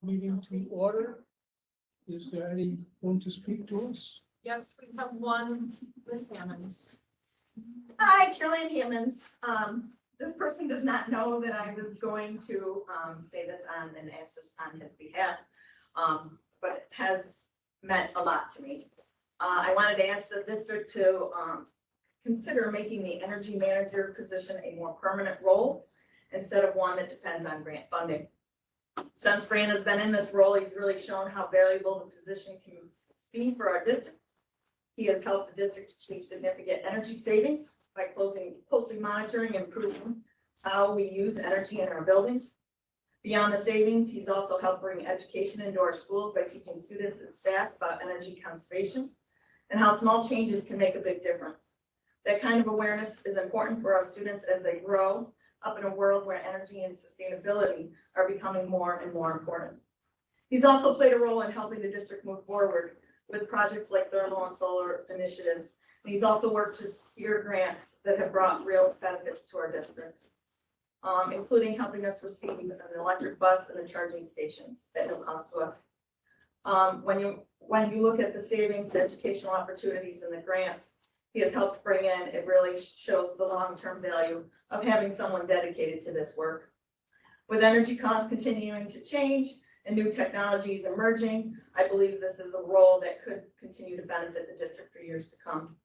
meeting to order. Is there anyone to speak to us? Yes, we have one, Ms. Hammonds. Hi, Caroline Hammonds. This person does not know that I was going to say this on and ask this on his behalf, but it has meant a lot to me. I wanted to ask the district to consider making the energy manager position a more permanent role instead of one that depends on grant funding. Since Fran has been in this role, he's really shown how valuable the position can be for our district. He has helped the district achieve significant energy savings by closely monitoring and improving how we use energy in our buildings. Beyond the savings, he's also helped bring education into our schools by teaching students and staff about energy conservation and how small changes can make a big difference. That kind of awareness is important for our students as they grow up in a world where energy and sustainability are becoming more and more important. He's also played a role in helping the district move forward with projects like thermal and solar initiatives. And he's also worked to secure grants that have brought real benefits to our district, including helping us receive an electric bus and the charging stations at no cost to us. When you look at the savings, the educational opportunities, and the grants he has helped bring in, it really shows the long-term value of having someone dedicated to this work. With energy costs continuing to change and new technologies emerging, I believe this is a role that could continue to benefit the district for years to come.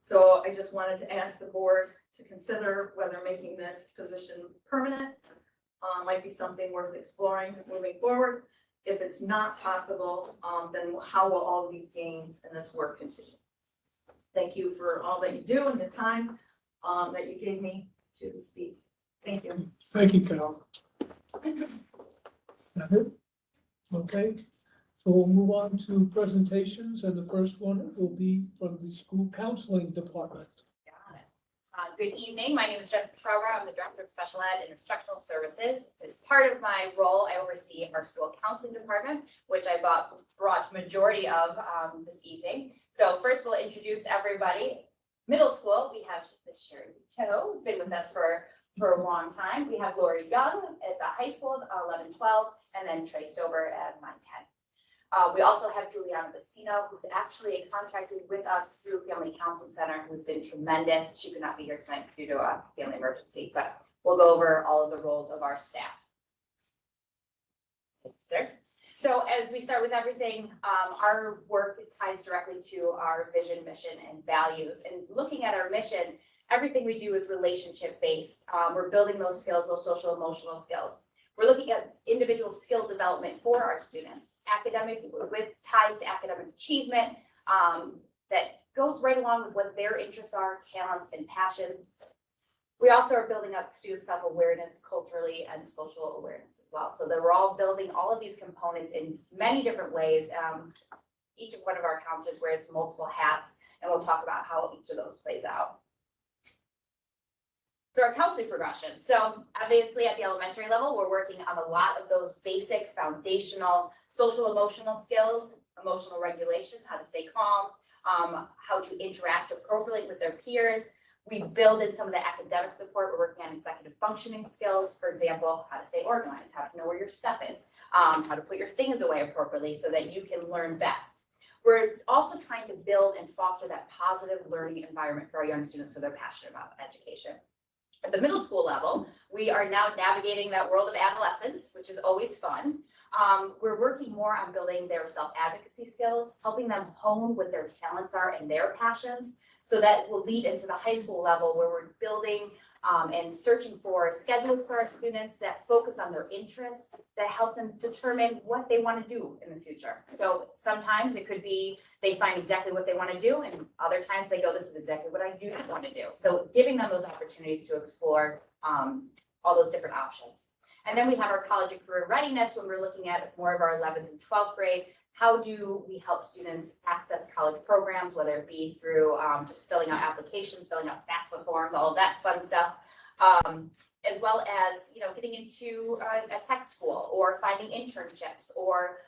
So I just wanted to ask the board to consider whether making this position permanent might be something worth exploring moving forward. If it's not possible, then how will all of these gains and this work continue? Thank you for all that you do and the time that you gave me to speak. Thank you. Thank you, Carol. That it? Okay, so we'll move on to presentations, and the first one will be from the school counseling department. Got it. Good evening. My name is Jennifer Schreiber. I'm the Director of Special Ed and Instructional Services. As part of my role, I oversee our school counseling department, which I brought majority of this evening. So first we'll introduce everybody. Middle school, we have Ms. Sherry Cho, who's been with us for a long time. We have Lori Young at the high school, 11, 12, and then Trey Stober at 9, 10. We also have Juliana Bassino, who's actually contracted with us through Family Counseling Center, who's been tremendous. She could not be here tonight due to a family emergency, but we'll go over all of the roles of our staff. Thank you, sir. So as we start with everything, our work ties directly to our vision, mission, and values. And looking at our mission, everything we do is relationship based. We're building those skills, those social emotional skills. We're looking at individual skill development for our students, academic with ties to academic achievement that goes right along with what their interests are, talents, and passions. We also are building up student self-awareness culturally and social awareness as well. So that we're all building all of these components in many different ways. Each of one of our counselors wears multiple hats, and we'll talk about how each of those plays out. So our counseling progression. So obviously at the elementary level, we're working on a lot of those basic foundational social emotional skills, emotional regulation, how to stay calm, how to interact appropriately with their peers. We build in some of the academic support. We're working on executive functioning skills, for example, how to stay organized, how to know where your stuff is, how to put your things away appropriately so that you can learn best. We're also trying to build and foster that positive learning environment for our young students so they're passionate about education. At the middle school level, we are now navigating that world of adolescence, which is always fun. We're working more on building their self-advocacy skills, helping them hone what their talents are and their passions. So that will lead into the high school level where we're building and searching for schedules for our students that focus on their interests, that help them determine what they want to do in the future. So sometimes it could be they find exactly what they want to do, and other times they go, this is exactly what I do not want to do. So giving them those opportunities to explore all those different options. And then we have our college and career readiness when we're looking at more of our 11th and 12th grade. How do we help students access college programs, whether it be through just filling out applications, filling out FAFSA forms, all of that fun stuff, as well as, getting into a tech school or finding internships or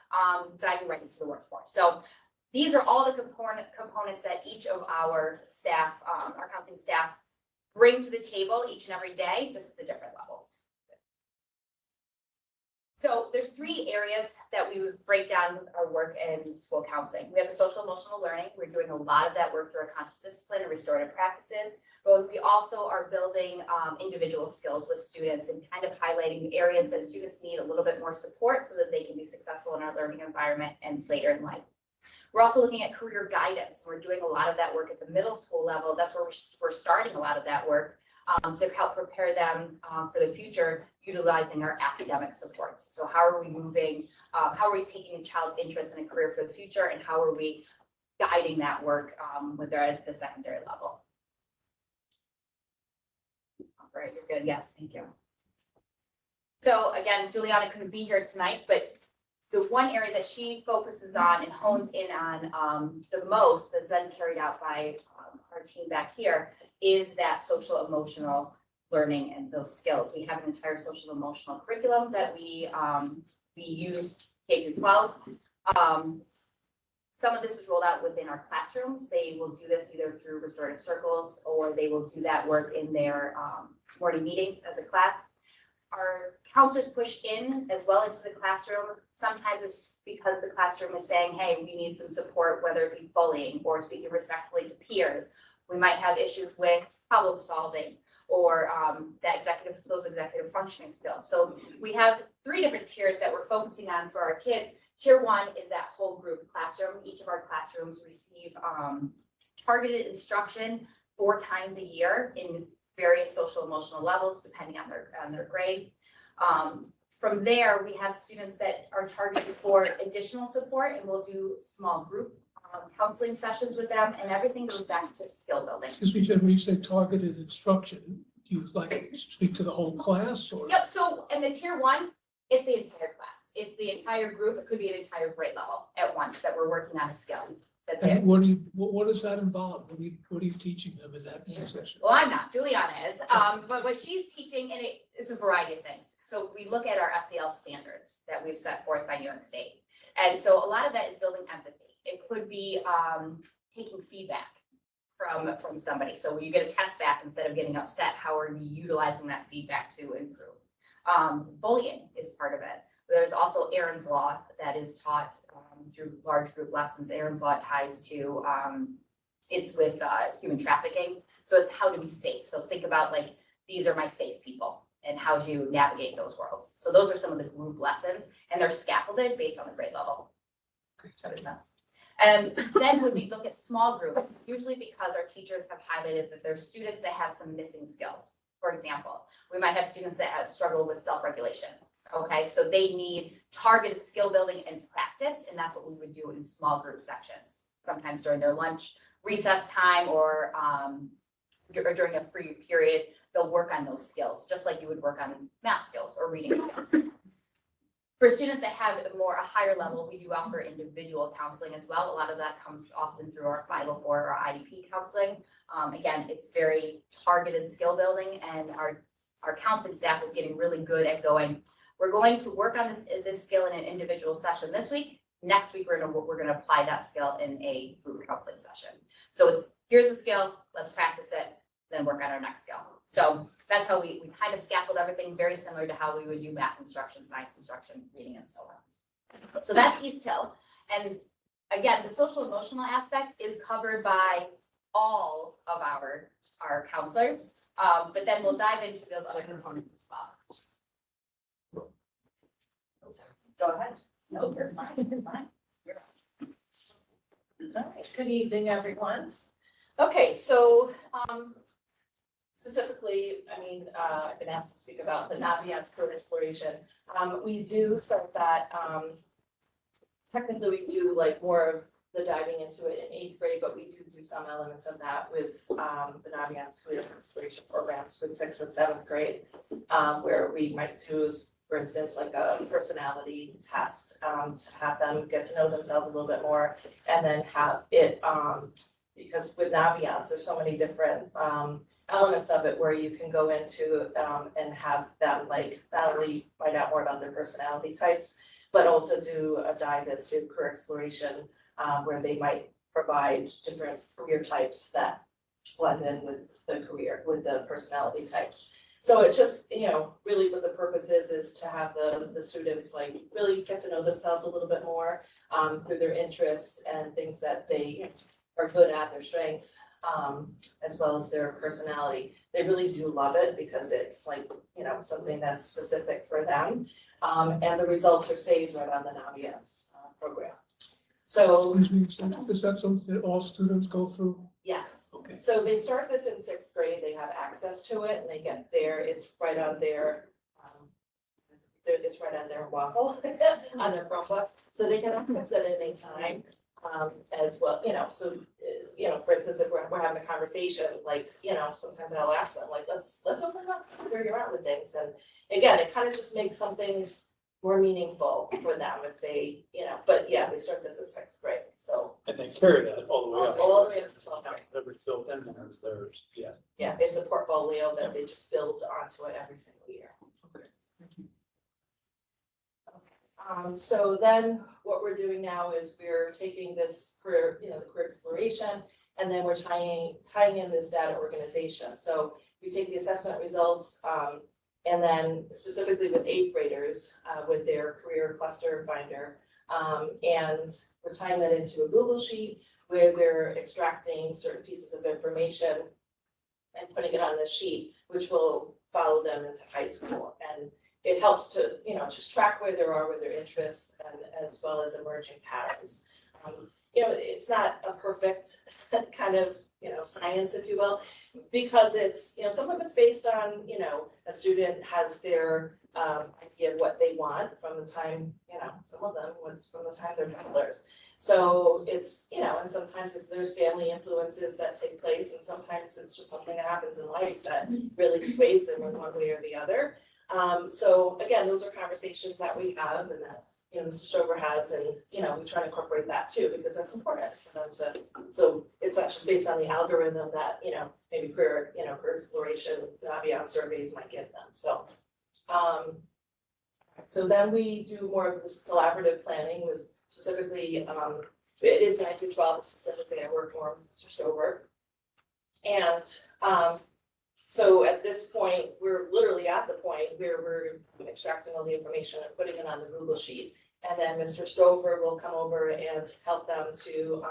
diving right into the workforce. So these are all the components that each of our staff, our counseling staff, bring to the table each and every day, just at the different levels. So there's 3 areas that we would break down our work in school counseling. We have the social emotional learning. We're doing a lot of that work through our conscious discipline and restorative practices. But we also are building individual skills with students and kind of highlighting areas that students need a little bit more support so that they can be successful in our learning environment and later in life. We're also looking at career guidance. We're doing a lot of that work at the middle school level. That's where we're starting a lot of that work to help prepare them for the future, utilizing our academic supports. So how are we moving, how are we taking a child's interest in a career for the future, and how are we guiding that work when they're at the secondary level? All right, you're good. Yes, thank you. So again, Juliana couldn't be here tonight, but the one area that she focuses on and hones in on the most, that's then carried out by our team back here, is that social emotional learning and those skills. We have an entire social emotional curriculum that we use K through 12. Some of this is rolled out within our classrooms. They will do this either through restorative circles, or they will do that work in their morning meetings as a class. Our counselors push in as well into the classroom. Sometimes it's because the classroom is saying, hey, we need some support, whether it be bullying or speaking respectfully to peers. We might have issues with problem solving or those executive functioning skills. So we have 3 different tiers that we're focusing on for our kids. Tier 1 is that whole group classroom. Each of our classrooms receive targeted instruction 4 times a year in various social emotional levels, depending on their grade. From there, we have students that are targeted for additional support, and we'll do small group counseling sessions with them, and everything goes back to skill building. Excuse me, Jen, when you say targeted instruction, do you like speak to the whole class or? Yep, so in the tier 1, it's the entire class. It's the entire group. It could be an entire grade level at once that we're working on a skill. And what does that involve? What are you teaching them in that session? Well, I'm not, Juliana is, but what she's teaching, and it's a variety of things. So we look at our SEL standards that we've set forth by New York State. And so a lot of that is building empathy. It could be taking feedback from somebody. So when you get a test back, instead of getting upset, how are we utilizing that feedback to improve? Bullying is part of it. There's also Aaron's Law that is taught through large group lessons. Aaron's Law ties to, it's with human trafficking. So it's how to be safe. So think about like, these are my safe people and how to navigate those worlds. So those are some of the group lessons, and they're scaffolded based on the grade level. Does that make sense? And then when we look at small group, usually because our teachers have highlighted that there's students that have some missing skills. For example, we might have students that have struggled with self-regulation. Okay, so they need targeted skill building and practice, and that's what we would do in small group sections, sometimes during their lunch, recess time, or during a free period. They'll work on those skills, just like you would work on math skills or reading skills. For students that have a higher level, we do offer individual counseling as well. A lot of that comes often through our 504 or IEP counseling. Again, it's very targeted skill building, and our counseling staff is getting really good at going, we're going to work on this skill in an individual session this week. Next week, we're gonna apply that skill in a group counseling session. So it's, here's the skill, let's practice it, then work on our next skill. So that's how we kind of scaffold everything, very similar to how we would do math instruction, science instruction, reading, and so on. So that's East Hill. And again, the social emotional aspect is covered by all of our counselors, but then we'll dive into those other components as well. Go ahead. No, you're fine. You're fine. All right, good evening, everyone. Okay, so specifically, I've been asked to speak about the Naviance Career Exploration. We do start that, technically we do like more of the diving into it in 8th grade, but we do some elements of that with the Naviance Career Exploration programs with 6th and 7th grade, where we might choose, for instance, like a personality test to have them get to know themselves a little bit more, and then have it, because with Naviance, there's so many different elements of it where you can go into and have them like not only find out more about their personality types, but also do a dive into career exploration where they might provide different career types that blend in with the career, with the personality types. So it just, really what the purpose is to have the students like really get to know themselves a little bit more through their interests and things that they are good at, their strengths, as well as their personality. They really do love it because it's like, something that's specific for them. And the results are saved right on the Naviance program. So, Excuse me, is that something that all students go through? yes. Okay. So they start this in sixth grade, they have access to it and they get there, it's right on their, it's right on their waffle, on their Chromebook. So they can access it at any time, as well, so, for instance, if we're having a conversation, like, sometimes I'll ask them, like, let's open it up, figure out with things. And again, it kind of just makes some things more meaningful for them if they, but yeah, we start this in sixth grade, so. And they carry that all the way up. All the way up to 12th grade. Whatever's built in there is theirs, yeah. Yeah, it's a portfolio that they just build onto it every single year. Okay, thank you. So then what we're doing now is we're taking this career, the career exploration, and then we're tying in this data organization. So we take the assessment results, and then specifically with eighth graders, with their career cluster finder, and we're tying that into a Google sheet where they're extracting certain pieces of information and putting it on the sheet, which will follow them into high school. And it helps to, just track where they are with their interests and as well as emerging patterns. It's not a perfect kind of, science, if you will, because it's, some of it's based on, a student has their idea of what they want from the time, some of them from the time they're toddlers. So it's, and sometimes there's family influences that take place, and sometimes it's just something that happens in life that really sways them in one way or the other. So again, those are conversations that we have and that, Mr. Stover has, and, we try to incorporate that too, because that's important for them to, so it's not just based on the algorithm that, maybe career exploration, Naviance surveys might give them, so. So then we do more of this collaborative planning with specifically, it is 9 through 12, specifically I work more with Mr. Stover. And, so at this point, we're literally at the point where we're extracting all the information and putting it on the Google sheet. And then Mr. Stover will come over and help them to,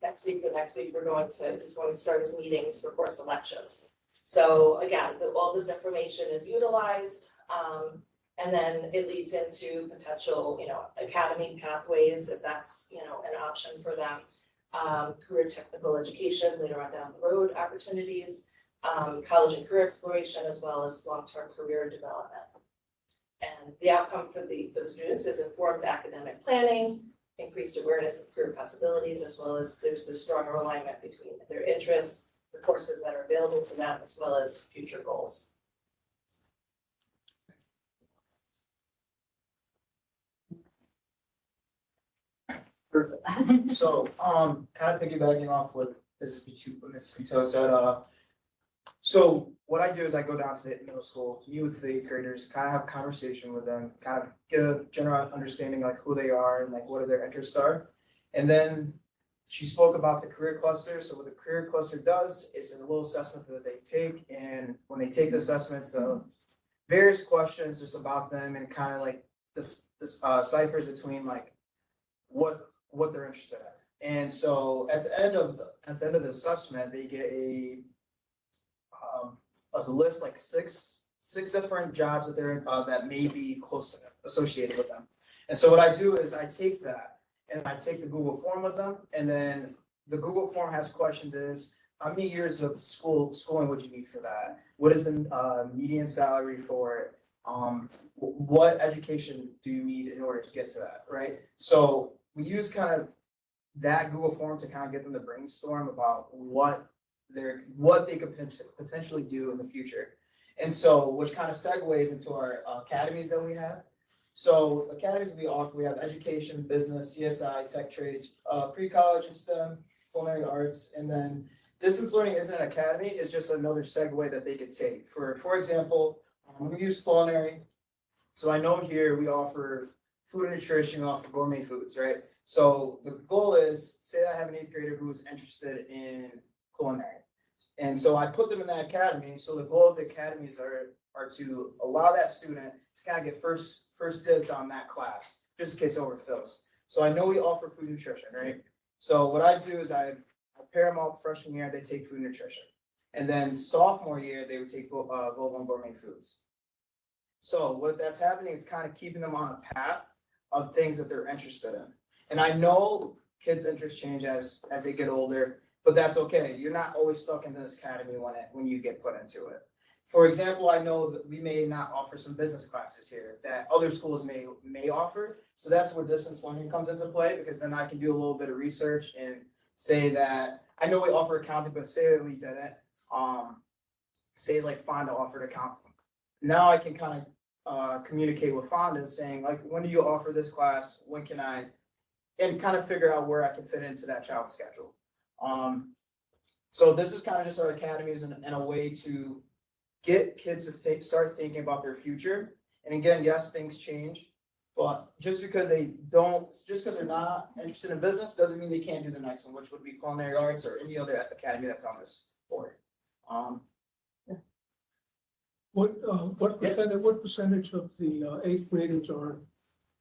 next week he's going to start his meetings for course selections. So again, all this information is utilized, and then it leads into potential, academy pathways, if that's, an option for them. Career technical education later on down the road opportunities, college and career exploration, as well as long-term career development. And the outcome for the students is informed academic planning, increased awareness of career possibilities, as well as there's this stronger alignment between their interests, the courses that are available to them, as well as future goals. Perfect. So, kind of piggybacking off what Ms. Vito said, so what I do is I go down to the middle school, meet with the eighth graders, kind of have a conversation with them, kind of get a general understanding like who they are and like what their interests are. And then she spoke about the career cluster. So what the career cluster does is a little assessment that they take, and when they take the assessments, various questions just about them and kind of like the ciphers between like what they're interested in. And so at the end of the assessment, they get a list like six different jobs that they're that may be close associated with them. And so what I do is I take that and I take the Google form with them, and then the Google form has questions is how many years of schooling would you need for that? What is the median salary for it? What education do you need in order to get to that, right? So we use kind of that Google form to kind of get them to brainstorm about what they could potentially do in the future. And so, which kind of segues into our academies that we have. So academies we have education, business, CSI, tech trades, pre-college and STEM, culinary arts, and then distance learning isn't an academy, it's just another segue that they could take. For example, we use culinary. So I know here we offer food and nutrition, we offer gourmet foods, right? So the goal is, say I have an eighth grader who is interested in culinary. And so I put them in that academy, so the goal of the academies are to allow that student to kind of get first dibs on that class, just in case it overfills. So I know we offer food nutrition, right? So what I do is I pair them all freshman year, they take food nutrition. And then sophomore year, they would take global and gourmet foods. So what that's happening is kind of keeping them on a path of things that they're interested in. And I know kids' interests change as they get older, but that's okay. You're not always stuck in this academy when you get put into it. For example, I know that we may not offer some business classes here that other schools may offer. So that's where distance learning comes into play, because then I can do a little bit of research and say that I know we offer accounting, but say that we didn't. Say like Fonda offered accounting. Now I can kind of communicate with Fonda saying like, when do you offer this class? When can I? And kind of figure out where I can fit into that child's schedule. So this is kind of just our academies and a way to get kids to start thinking about their future. And again, yes, things change, but just because they're not interested in business doesn't mean they can't do the next one, which would be culinary arts or any other academy that's on this board. What percentage of the eighth graders are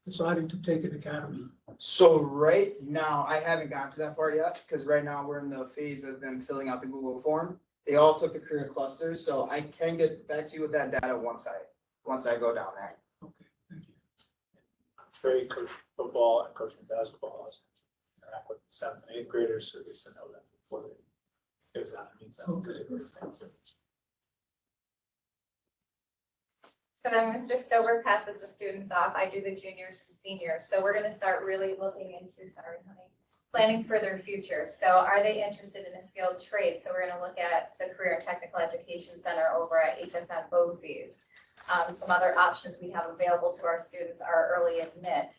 deciding to take an academy? So right now, I haven't gotten to that part yet, because right now we're in the phase of them filling out the Google form. They all took the career clusters, so I can get back to you with that data once I go down there. Okay, thank you. Trey coached football and coaching basketball. Interact with 7th and 8th graders, so they used to know that before it was that. Means that. Okay. So then Mr. Stover passes the students off. I do the juniors and seniors. So we're gonna start really looking into, planning for their future. So are they interested in a skilled trade? So we're gonna look at the Career and Technical Education Center over at HFN BOCES. Some other options we have available to our students are early admit.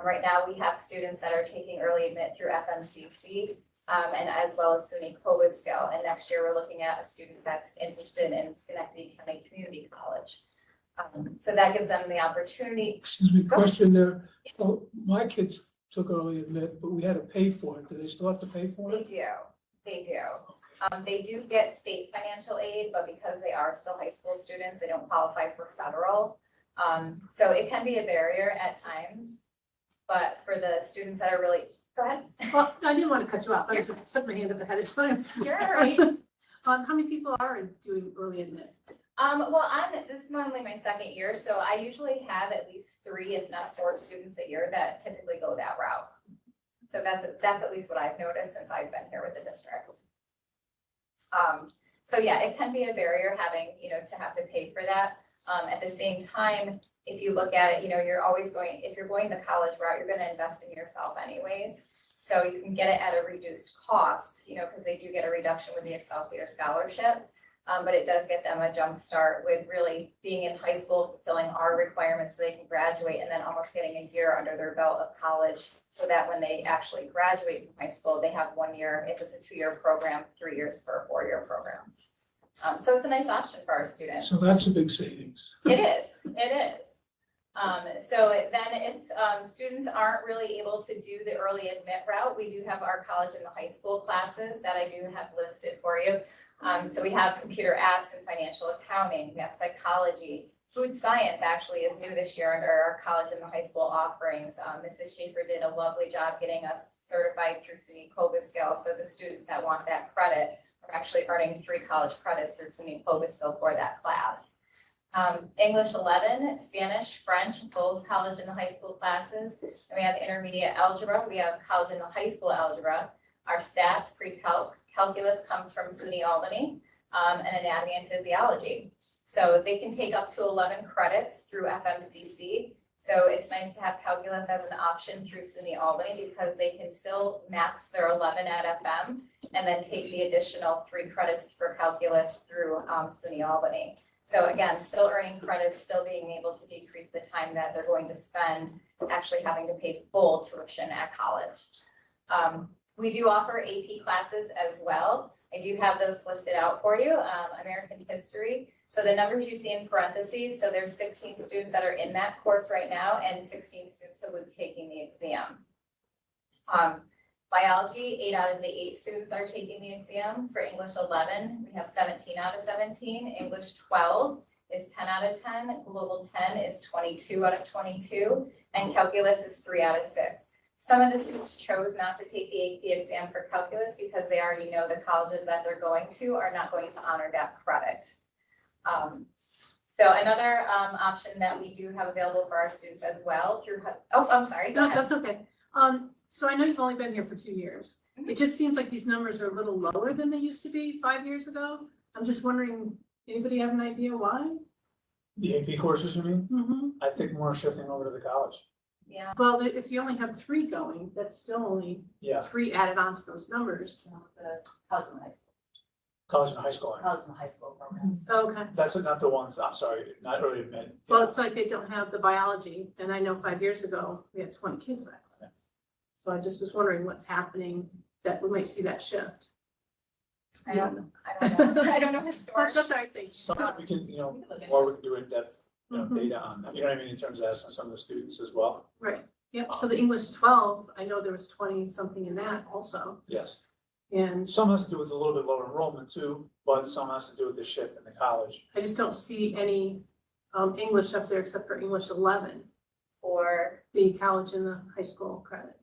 Right now we have students that are taking early admit through FMCC and as well as SUNY Cobleskill. And next year we're looking at a student that's interested in Schenectady County Community College. So that gives them the opportunity. Excuse me, question there. Oh, my kids took early admit, but we had to pay for it. Do they still have to pay for They it? do, they do. They do get state financial aid, but because they are still high school students, they don't qualify for federal. So it can be a barrier at times, but for the students that are really, go ahead. Well, I didn't want to cut you off. I was just put my hand up ahead of time. You're all right. How many people are doing early admit? Well, this is only my second year, so I usually have at least 3, if not 4 students a year that typically go that route. So that's at least what I've noticed since I've been here with the district. So yeah, it can be a barrier having, to have to pay for that. At the same time, if you look at it, if you're going the college route, you're gonna invest in yourself anyways. So you can get it at a reduced cost, because they do get a reduction with the Excelsior Scholarship. But it does get them a jump start with really being in high school, fulfilling our requirements so they can graduate, and then almost getting a year under their belt of college so that when they actually graduate from high school, they have 1 year, if it's a 2-year program, 3 years for a 4-year program. So it's a nice option for our students. So that's a big savings. It is. So then if students aren't really able to do the early admit route, we do have our college and the high school classes that I do have listed for you. So we have computer apps and financial accounting, we have psychology, food science actually is new this year under our college and the high school offerings. Mrs. Schaefer did a lovely job getting us certified through SUNY Cobleskill. So the students that want that credit are actually earning 3 college credits through SUNY Cobleskill for that class. English 11, Spanish, French, both college and the high school classes. And we have intermediate algebra, we have college and the high school algebra. Our stats, pre-calc, calculus comes from SUNY Albany, and anatomy and physiology. So they can take up to 11 credits through FMCC. So it's nice to have calculus as an option through SUNY Albany because they can still max their 11 at FM and then take the additional 3 credits for calculus through SUNY Albany. So again, still earning credits, still being able to decrease the time that they're going to spend actually having to pay full tuition at college. We do offer AP classes as well. I do have those listed out for you, American history. So the numbers you see in parentheses, so there's 16 students that are in that course right now and 16 students who will be taking the exam. Biology, 8 out of the 8 students are taking the exam. For English 11, we have 17 out of 17. English 12 is 10 out of 10. Global 10 is 22 out of 22. And calculus is 3 out of 6. Some of the students chose not to take the AP exam for calculus because they already know the colleges that they're going to are not going to honor that credit. So another option that we do have available for our students as well through, oh, I'm sorry, go No, ahead. that's okay. So I know you've only been here for 2 years. It just seems like these numbers are a little lower than they used to be 5 years ago. I'm just wondering, anybody have an idea why? The AP courses, you mean? Mm-hmm. I think more shifting over to the college. Yeah. Well, if you only have 3 going, that's still only Yeah, 3 added on to those numbers. The college and high school, college and high school. college and high school program. Okay. That's not the ones, I'm sorry, not early mid. Well, it's like they don't have the biology, and I know 5 years ago, we had 20 kids back then. So I just was wondering what's happening, that we might see that shift. I don't know. I don't know the source. That's what I think. Something we can, you know, We can look at or we can do in-depth, Mhm. data on that, you know what I mean, in terms of asking some of the students as well. Right, yep, so the English 12, I know there was 20 something in that also, Yes. and Some has to do with a little bit lower enrollment too, but some has to do with the shift in the college. I just don't see any English up there except for English 11, Or, the college and the high school credit.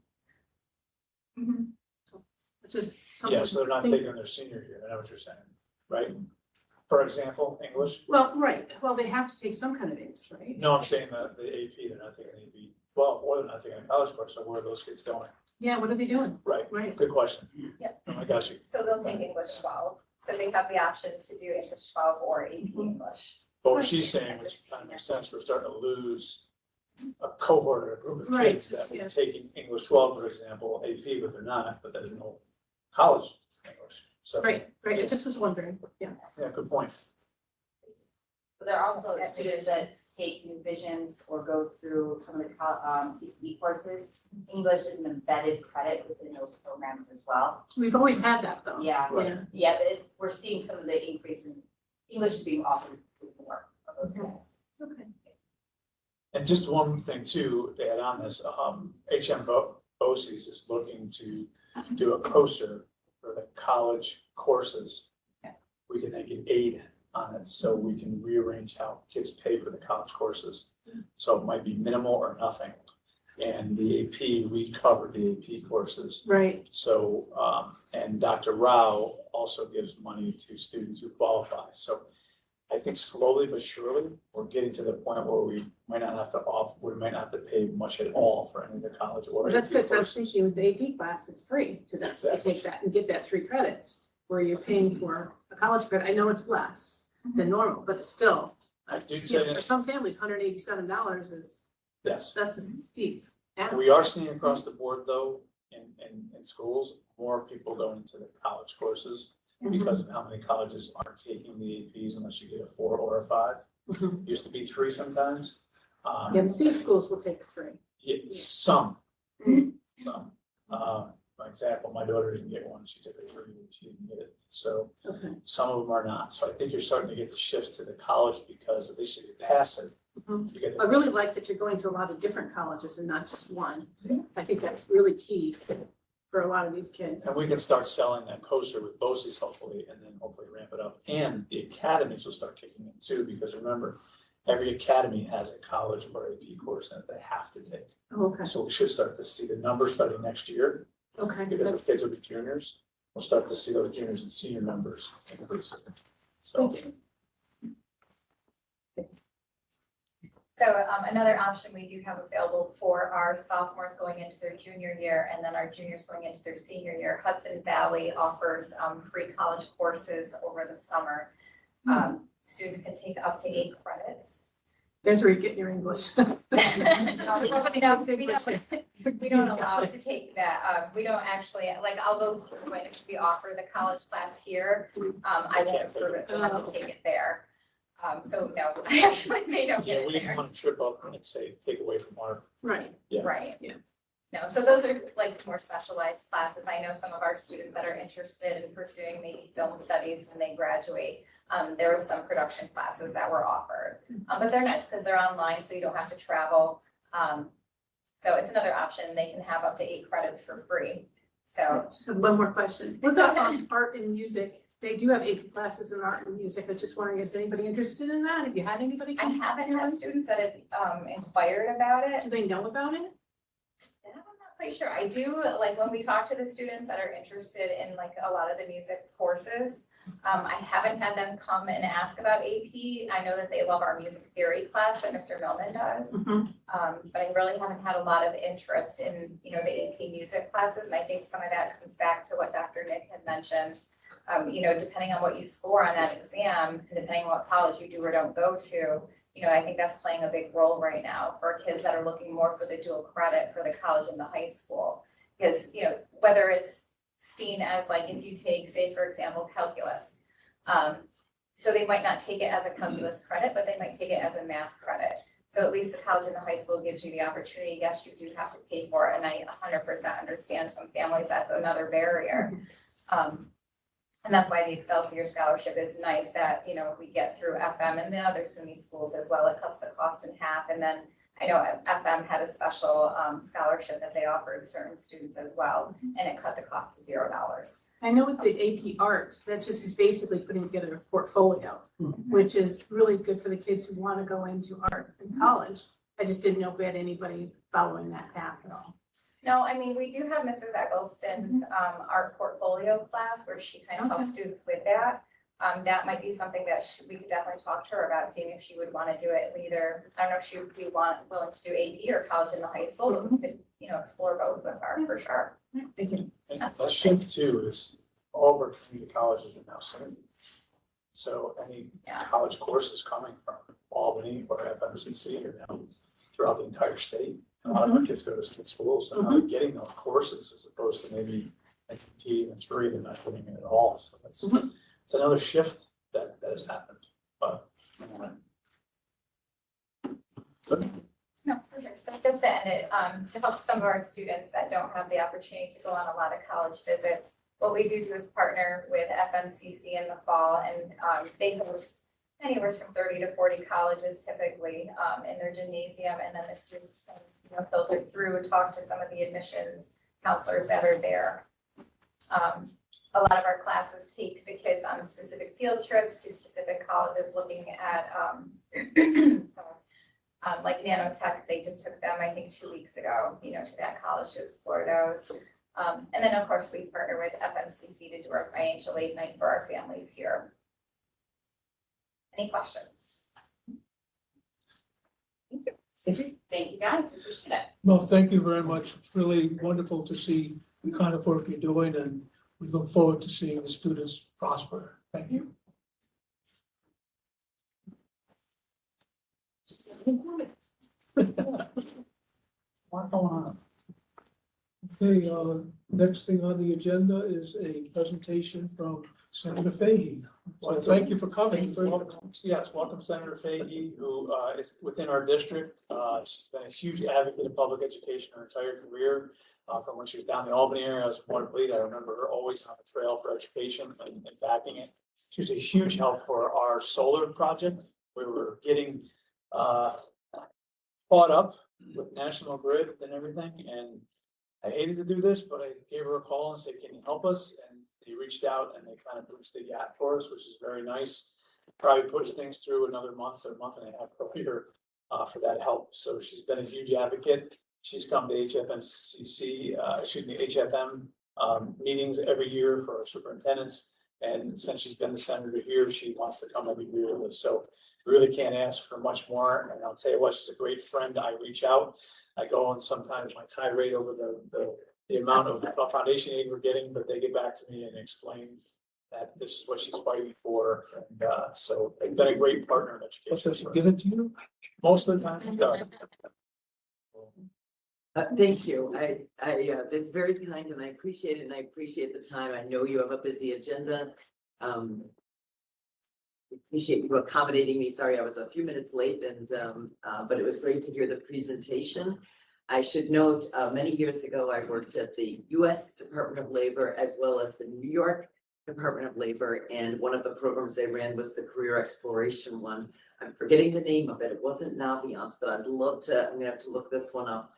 Mhm. So it's just something. Yeah, so they're not think- taking their senior year, I know what you're saying, right? For example, English, Well, right, well, they have to take some kind of English, right? no, I'm saying that the AP, they're not taking the AP, well, or they're not taking a college course, so where are those kids going? Yeah, what are they doing? Right, Right, good question. Yep. I got you. so they'll take English 12. So they have the option to do English 12 or AP English. But what she's saying, which kind of makes sense, we're starting to lose a cohort or a group of Right, kids that yeah. were taking English 12, for example, AP, but they're not, but there's no college English. So, right, I just was wondering, yeah. yeah, good point. So there are also students that take new visions or go through some of the CPE courses. English is an embedded credit within those programs as well. We've always had that though. Yeah, Right. Yeah. we're seeing some of the increase in English being offered with more of those guys. Okay. And just one thing too, to add on this, HM BOCES is looking to do a coaster for the college courses. We can then get aid on it, so we can rearrange how kids pay for the college courses. So it might be minimal or nothing. And the AP, we cover the AP courses. Right, So, and Dr. Rao also gives money to students who qualify. So I think slowly but surely, we're getting to the point where we might not have to pay much at all for any of the college or. well, that's AP good, so I was courses. thinking with the AP class, it's free to them, to Exactly. take that and get that 3 credits. Where you're paying for a college credit, I know it's less than normal, but it's still, I do you tell know, you, for some families, $187 is, yes, that's a steep ask. we are seeing across the board though, in schools, more people going into the college courses Mhm. because of how many colleges aren't taking the APs unless you get a 4 or a 5. Mhm. Used to be 3 sometimes. Yeah, the state schools will take 3. Yeah, some, Mhm. some. For example, my daughter didn't get one, she took a 3, she didn't get it. So Okay. some of them are not. So I think you're starting to get the shift to the college because at least if you pass it, Mhm. you get I the. really like that you're going to a lot of different colleges and not just one. I think that's really key for a lot of these kids. And we can start selling that coaster with BOCES hopefully, and then hopefully ramp it up. And the academies will start kicking in too, because remember, every academy has a college or AP course that they have to take. Oh, okay, So we should start to see the numbers starting next year. okay. Because the kids will be juniors, we'll start to see those juniors and senior numbers increase. So, Thank you. So another option we do have available for our sophomores going into their junior year and then our juniors going into their senior year, Hudson Valley offers free college courses over the summer. Students can take up to 8 credits. There's where you're getting your English. We don't allow to take that. We don't actually, like, I'll go through it if we offer the college class here. I won't approve it, we'll have to take it there. So no, actually, they don't yeah, get we it didn't there. want to trip up and say, take away from our, Right, Yeah. Right. Yeah. No, so those are like more specialized classes. I know some of our students that are interested in pursuing maybe film studies when they graduate. There was some production classes that were offered, but they're nice because they're online, so you don't have to travel. So it's another option. They can have up to 8 credits for free. So Just have one more question. What about art and music? They do have AP classes in art and music. I'm just wondering, is anybody interested in that? Have you had anybody I come? haven't had students that have inquired about it. Do they know about it? And I'm not quite sure. I do, like, when we talk to the students that are interested in like a lot of the music courses, I haven't had them come and ask about AP. I know that they love our music theory class that Mr. Millman does. Mhm. But I really haven't had a lot of interest in, you know, the AP music classes. And I think some of that comes back to what Dr. Nick had mentioned. You know, depending on what you score on that exam, and depending on what college you do or don't go to, you know, I think that's playing a big role right now for kids that are looking more for the dual credit for the college and the high school. Because, you know, whether it's seen as like, if you take, say, for example, calculus. So they might not take it as a calculus credit, but they might take it as a math credit. So at least the college and the high school gives you the opportunity. Yes, you do have to pay for it, and I 100% understand some families, that's another barrier. And that's why the Excelsior Scholarship is nice that, you know, we get through FM and the other SUNY schools as well. It cuts the cost in half. And then I know FM had a special scholarship that they offered certain students as well, and it cut the cost to $0. I know with the AP art, that just is basically putting together a portfolio, which is really good for the kids who want to go into art in college. I just didn't know if we had anybody following that path at all. No, I mean, we do have Mrs. Eggleston's art portfolio class where she kind of helps students with that. That might be something that we could definitely talk to her about, seeing if she would want to do it either. I don't know if she would be willing to do AP or college in the high school, but we could, you know, explore both with her for sure. Thank you. And that shift too is all of our community colleges are now SUNY. So any Yeah. college courses coming from Albany or FMCC are now throughout the entire state. A lot of our kids go to state schools and are getting those courses as opposed to maybe NP and 3, they're not getting it at all. So that's, it's another shift that has happened, but. Good. No, perfect. So just to end it, to help some of our students that don't have the opportunity to go on a lot of college visits, what we do is partner with FMCC in the fall, and they host anywhere from 30 to 40 colleges typically in their gymnasium, and then the students can, you know, filter through and talk to some of the admissions counselors that are there. A lot of our classes take the kids on specific field trips to specific colleges looking at like nanotech. They just took them, I think, 2 weeks ago, you know, to that college to explore those. And then of course we partner with FMCC to do our financial aid night for our families here. Any questions? Thank you guys, appreciate it. Well, thank you very much. It's really wonderful to see the kind of work you're doing, and we look forward to seeing the students prosper. Thank you. What's going on? Okay, next thing on the agenda is a presentation from Senator Fahey. So thank you for coming. Yes, welcome Senator Fahey, who is within our district. She's been a huge advocate of public education her entire career. From when she was down in the Albany area as a water lead, I remember her always on the trail for education and backing it. She was a huge help for our solar project. We were getting caught up with National Grid and everything, and I hated to do this, but I gave her a call and said, can you help us? And they reached out and they kind of bridged the gap for us, which is very nice. Probably pushed things through another month or month and a half earlier for that help. So she's been a huge advocate. She's come to HFM meetings every year for our superintendents. And since she's been the senator here, she wants to come every year with us. So we really can't ask for much more. And I'll tell you what, she's a great friend. I reach out. I go on sometimes my tirade over the amount of foundation aid we're getting, but they get back to me and explain that this is what she's fighting for. And so they've been a great partner in education. Does she give it to you? Most of the time, she does. Thank you. It's very kind and I appreciate it and I appreciate the time. I know you have a busy agenda. Appreciate you accommodating me. Sorry, I was a few minutes late and, but it was great to hear the presentation. I should note, many years ago, I worked at the US Department of Labor as well as the New York Department of Labor. And one of the programs they ran was the career exploration one. I'm forgetting the name of it. It wasn't Naviance, but I'd love to, I'm gonna have to look this one up.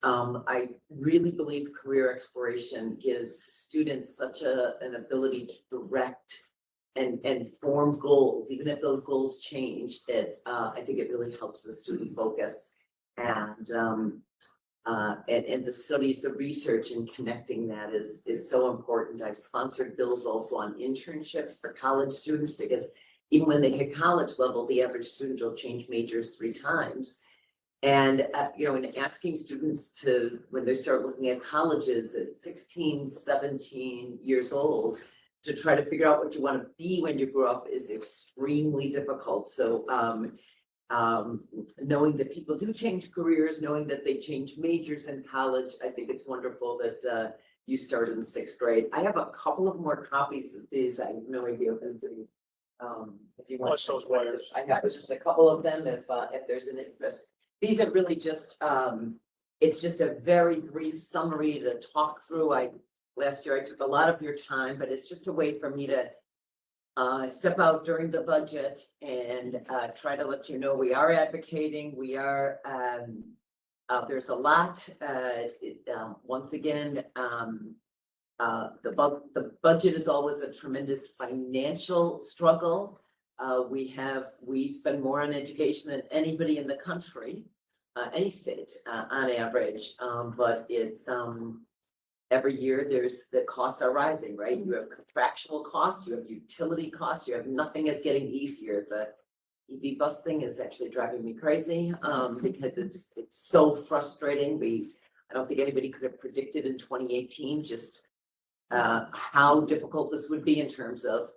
I really believe career exploration gives students such an ability to direct and form goals, even if those goals change, I think it really helps the student focus. And the studies, the research and connecting that is so important. I've sponsored bills also on internships for college students, because even when they hit college level, the average student will change majors 3 times. And, in asking students to, when they start looking at colleges at 16, 17 years old, to try to figure out what you want to be when you grow up is extremely difficult. So, knowing that people do change careers, knowing that they change majors in college, I think it's wonderful that you started in 6th grade. I have a couple of more copies of these. I have no idea if you want. Watch those wires. I have just a couple of them if there's an interest. These are really just, it's just a very brief summary to talk through. Last year I took a lot of your time, but it's just a way for me to step out during the budget and try to let you know we are advocating. We are, there's a lot. Once again, the budget is always a tremendous financial struggle. We spend more on education than anybody in the country, any state on average, but it's every year the costs are rising, right? You have contractual costs, you have utility costs, nothing is getting easier. The EV bus thing is actually driving me crazy because it's so frustrating. I don't think anybody could have predicted in 2018 just how difficult this would be in terms of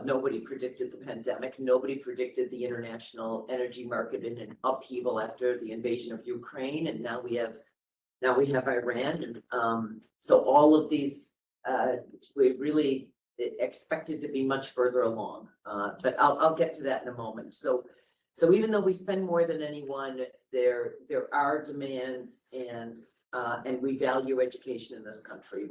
nobody predicted the pandemic. Nobody predicted the international energy market in an upheaval after the invasion of Ukraine. And now we have Iran. And so all of these, we really expected to be much further along. But I'll get to that in a moment. So even though we spend more than anyone, there are demands, and we value education in this country.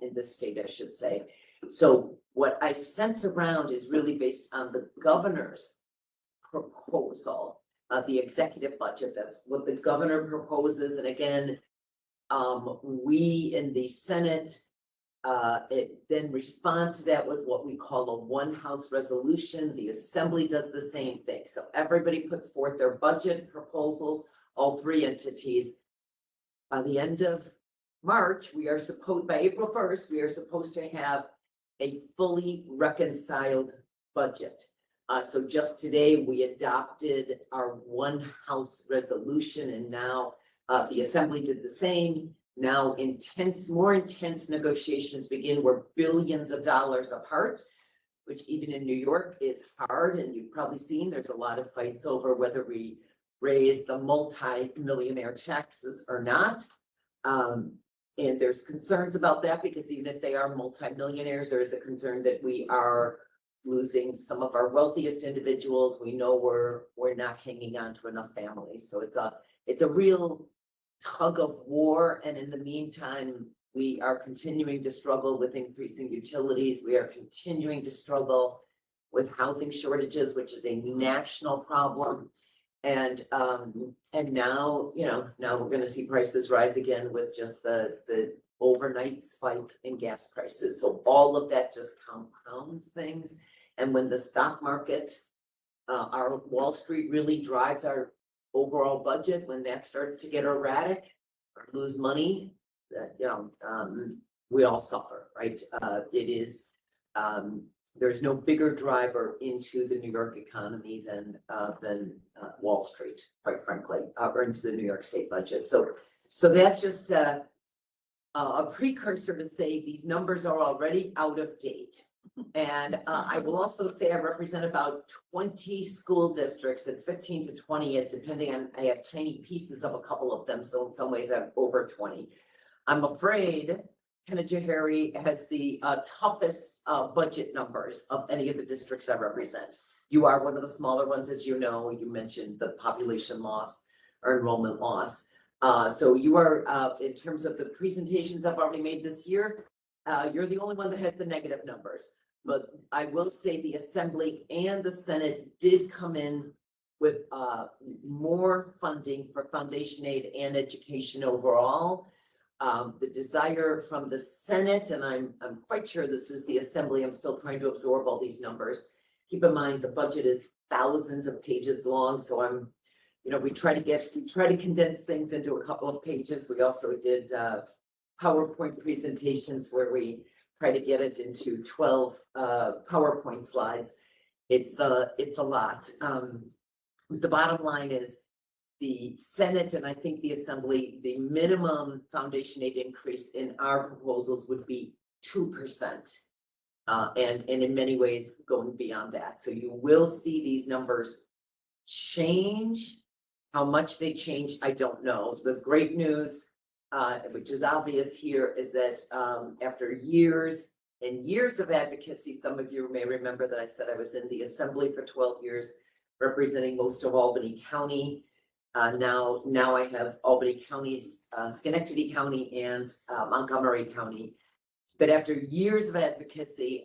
In this state, I should say. So what I sent around is really based on the governor's proposal, the executive budget. That's what the governor proposes. And again, we in the Senate then respond to that with what we call a one-house resolution. The Assembly does the same thing. So everybody puts forth their budget proposals, all 3 entities. By the end of March, by April 1st, we are supposed to have a fully reconciled budget. So just today, we adopted our one-house resolution, and now the Assembly did the same. Now more intense negotiations begin. We're billions of dollars apart, which even in New York is hard. And you've probably seen there's a lot of fights over whether we raise the multi-millionaire taxes or not. And there's concerns about that, because even if they are multimillionaires, there is a concern that we are losing some of our wealthiest individuals. We know we're not hanging on to enough families. So it's a real tug of war. And in the meantime, we are continuing to struggle with increasing utilities. We are continuing to struggle with housing shortages, which is a national problem. And now, now we're going to see prices rise again with just the overnight spike in gas prices. So all of that just compounds things. And when the stock market, our Wall Street really drives our overall budget, when that starts to get erratic or lose money, we all suffer, right? There's no bigger driver into the New York economy than Wall Street, quite frankly, or into the New York State budget. So that's just a precursor to say these numbers are already out of date. And I will also say I represent about 20 school districts. It's 15 to 20, depending on, I have tiny pieces of a couple of them. So in some ways I'm over 20. I'm afraid Canajoharie has the toughest budget numbers of any of the districts I represent. You are one of the smaller ones, as you know. You mentioned the population loss or enrollment loss. So you are, in terms of the presentations I've already made this year, you're the only one that has the negative numbers. But I will say the Assembly and the Senate did come in with more funding for foundation aid and education overall. The desire from the Senate, and I'm quite sure this is the Assembly, I'm still trying to absorb all these numbers. Keep in mind, the budget is thousands of pages long, so we try to condense things into a couple of pages. We also did PowerPoint presentations where we try to get it into 12 PowerPoint slides. It's a lot. The bottom line is the Senate and I think the Assembly, the minimum foundation aid increase in our proposals would be 2%. And in many ways going beyond that. So you will see these numbers change. How much they change, I don't know. The great news, which is obvious here, is that after years and years of advocacy, some of you may remember that I said I was in the Assembly for 12 years, representing most of Albany County. Now I have Albany County, Schenectady County, and Montgomery County. But after years of advocacy,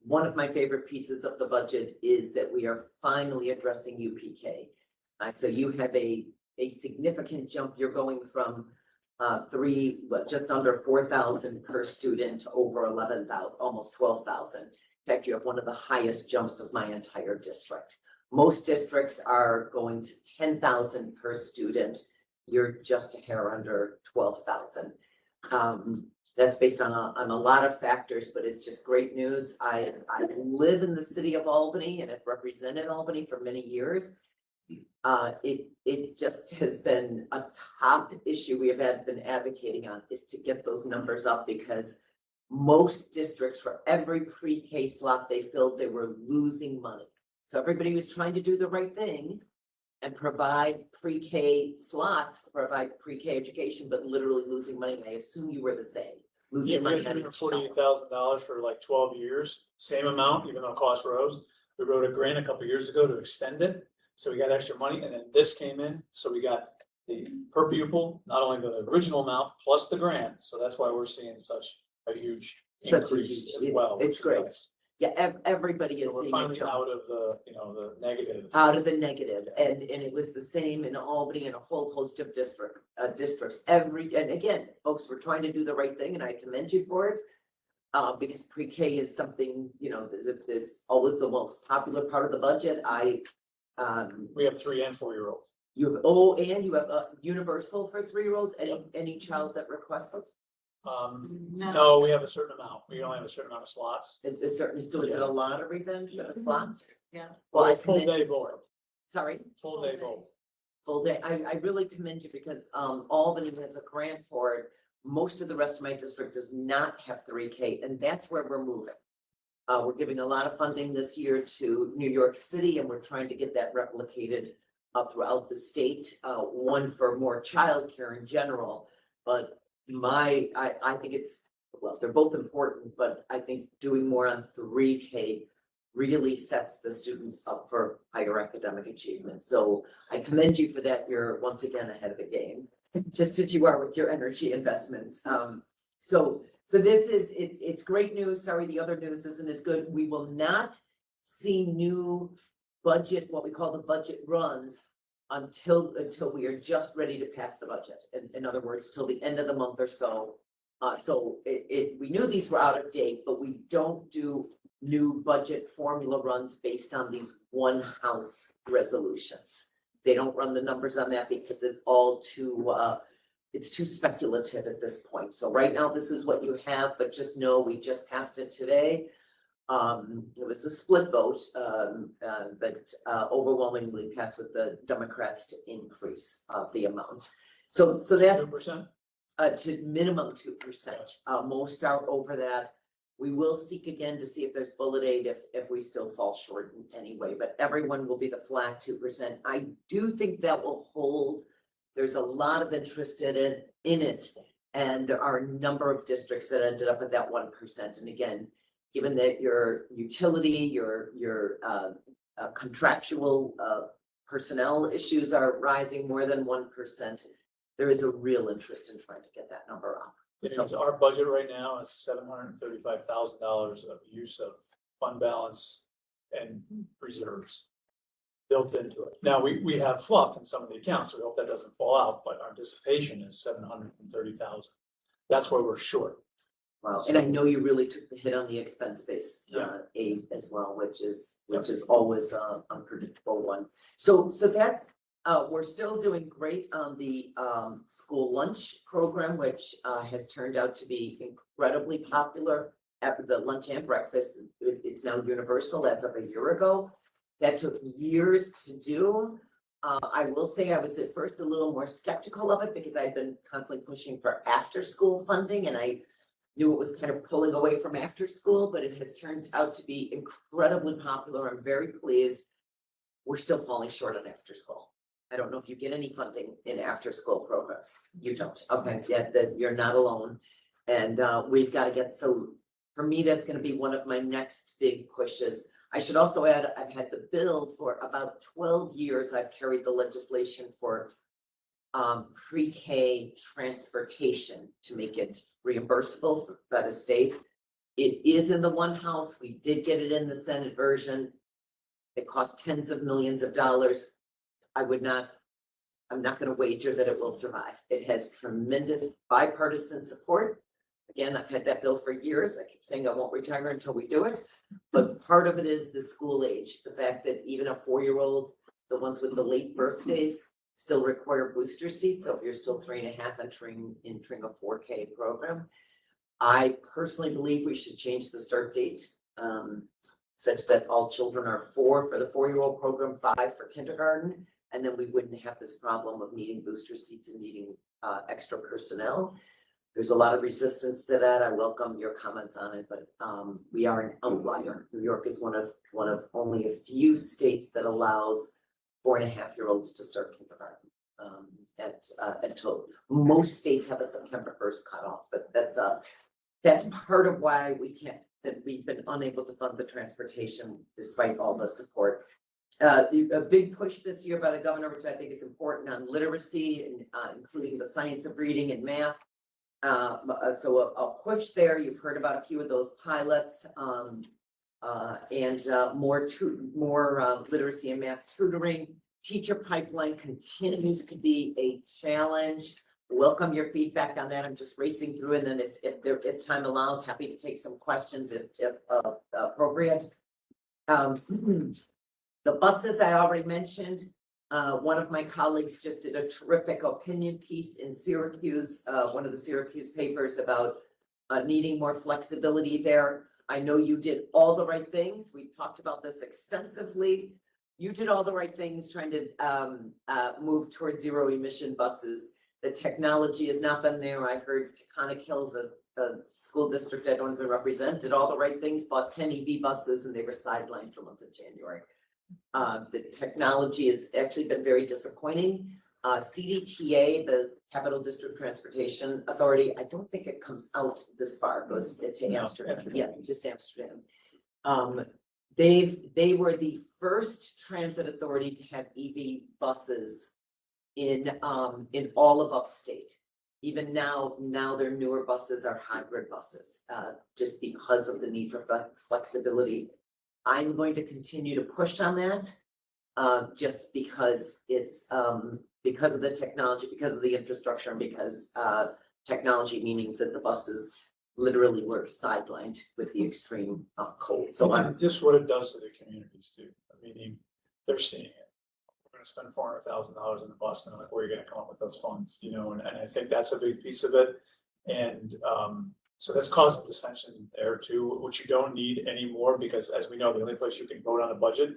one of my favorite pieces of the budget is that we are finally addressing UPK. So you have a significant jump. You're going from just under 4,000 per student to over 11,000, almost 12,000. In fact, you have one of the highest jumps of my entire district. Most districts are going to 10,000 per student. You're just a hair under 12,000. That's based on a lot of factors, but it's just great news. I live in the city of Albany and have represented Albany for many years. It just has been a top issue we have been advocating on, is to get those numbers up, because most districts, for every pre-K slot they filled, they were losing money. So everybody was trying to do the right thing and provide pre-K slots, provide pre-K education, but literally losing money. I assume you were the same. Yeah, Losing we money. had on each $348,000 for like 12 years, same amount, even though costs rose. We wrote a grant a couple years ago to extend it, so we got extra money, and then this came in, so we got the per pupil, not only the original amount plus the grant, so that's why we're seeing such a huge increase as well. It's great. Nice. Yeah, everybody is So we're seeing a finally jump. out of the negative. Out of the negative, and it was the same in Albany and a whole host of districts. And again, folks, we're trying to do the right thing, and I commend you for it. Because pre-K is something, it's always the most popular part of the budget. We have 3 and 4 year olds. And you have a universal for 3-year-olds, any child that requests it. No, we have a certain amount. We only have a certain amount of slots. It's a certain, so is it a lottery then for the slots? Yeah. Well, I Full commend, day both, sorry, full day both. full day. I really commend you because Albany has a grant for it. Most of the rest of my district does not have 3K, and that's where we're moving. We're giving a lot of funding this year to New York City, and we're trying to get that replicated throughout the state. One for more childcare in general, but I think they're both important, but I think doing more on 3K really sets the students up for higher academic achievement. So I commend you for that. You're once again ahead of the game, just as you are with your energy investments. So this is, it's great news. Sorry, the other news isn't as good. We will not see new budget, what we call the budget runs, until we are just ready to pass the budget. In other words, till the end of the month or so. We knew these were out of date, but we don't do new budget formula runs based on these one house resolutions. They don't run the numbers on that because it's all it's too speculative at this point. So right now, this is what you have, but just know we just passed it today. It was a split vote, but overwhelmingly passed with the Democrats to increase the amount. So that's 2%. to minimum 2%. Most are over that. We will seek again to see if there's bullet aid if we still fall short in any way, but everyone will be the flat 2%. I do think that will hold. There's a lot of interest in it, and there are a number of districts that ended up at that 1%. And again, given that your utility, your contractual personnel issues are rising more than 1%, there is a real interest in trying to get that number up. So our budget right now is $735,000 of use of fund balance and reserves. built into it. Now, we have fluff in some of the accounts, so we hope that doesn't fall out, but our anticipation is 730,000. That's where we're short. Well, and I know you really took the hit on the expense base, aid as well, which is always a unpredictable one. So that's, we're still doing great on the, school lunch program, which, has turned out to be incredibly popular after the lunch and breakfast. It's now universal as of a year ago. That took years to do. I will say I was at first a little more skeptical of it because I'd been constantly pushing for after-school funding, and I knew it was kind of pulling away from after school, but it has turned out to be incredibly popular. I'm very pleased. We're still falling short on after school. I don't know if you get any funding in after school programs. You don't. Okay, yeah, that you're not alone. And we've got to get, so for me, that's going to be one of my next big pushes. I should also add, I've had the bill for about 12 years. I've carried the legislation for pre-K transportation to make it reimbursable by the state. It is in the one house. We did get it in the Senate version. It costs tens of millions of dollars. I'm not going to wager that it will survive. It has tremendous bipartisan support. Again, I've had that bill for years. I keep saying I won't retire until we do it. But part of it is the school age. The fact that even a 4-year-old, the ones with the late birthdays, still require booster seats. So if you're still 3.5 entering a 4K program, I personally believe we should change the start date such that all children are 4 for the 4-year-old program, 5 for kindergarten, and then we wouldn't have this problem of needing booster seats and needing extra personnel. There's a lot of resistance to that. I welcome your comments on it, but we are an outlier. New York is one of only a few states that allows 4.5-year-olds to start kindergarten. Until most states have a September 1st cutoff, but that's part of why we've been unable to fund the transportation despite all the support. A big push this year by the governor, which I think is important, on literacy and including the science of reading and math. So a push there. You've heard about a few of those pilots, and more literacy and math tutoring. Teacher pipeline continues to be a challenge. Welcome your feedback on that. I'm just racing through, and then if time allows, happy to take some questions if appropriate. The buses I already mentioned. One of my colleagues just did a terrific opinion piece in Syracuse, one of the Syracuse papers, about needing more flexibility there. I know you did all the right things. We've talked about this extensively. You did all the right things trying to move towards zero emission buses. The technology has not been there. I heard Canajoharie, a school district I don't even represent, did all the right things, bought 10 EV buses, and they were sidelined for the month of January. The technology has actually been very disappointing. CDTA, the Capital District Transportation Authority, I don't think it comes out this far, it goes to Amsterdam. Yeah, just Amsterdam. They were the first transit authority to have EV buses in all of upstate. Even now their newer buses are hybrid buses, just because of the need for flexibility. I'm going to continue to push on that, just because it's because of the technology, because of the infrastructure, and because technology, meaning that the buses literally were sidelined with the extreme cold. So I'm just what it does to the communities too. I mean, they're seeing it. We're going to spend $400,000 in a bus, and like, where are you going to come up with those funds? You know, and I think that's a big piece of it. And so that's causing dissension there too, which you don't need anymore, because as we know, the only place you can vote on a budget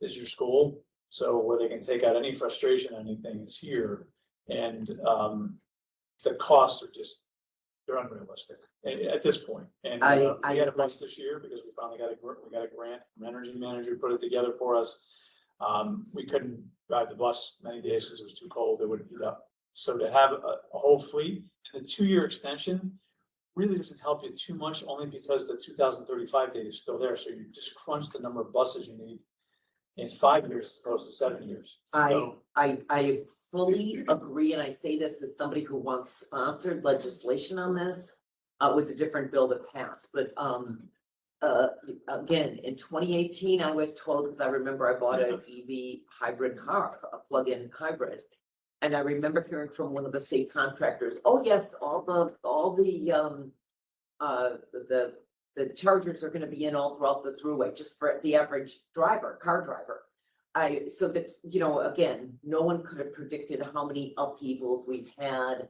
is your school. So where they can take out any frustration, anything is here. And the costs are they're unrealistic at this point. And we had a bus this year because we finally got a grant from Energy Manager, put it together for us. We couldn't drive the bus many days because it was too cold. It would heat up. So to have a whole fleet, and the 2-year extension really doesn't help you too much, only because the 2035 date is still there. So you just crunch the number of buses you need in 5 years as opposed to 7 years. So, I fully agree, and I say this as somebody who once sponsored legislation on this. It was a different bill that passed, but again, in 2018, I was told, because I remember I bought an EV hybrid car, a plug-in hybrid. And I remember hearing from one of the state contractors, oh, yes, the chargers are gonna be in all throughout the throughway, just for the average car driver. So that, again, no one could have predicted how many upheavals we've had.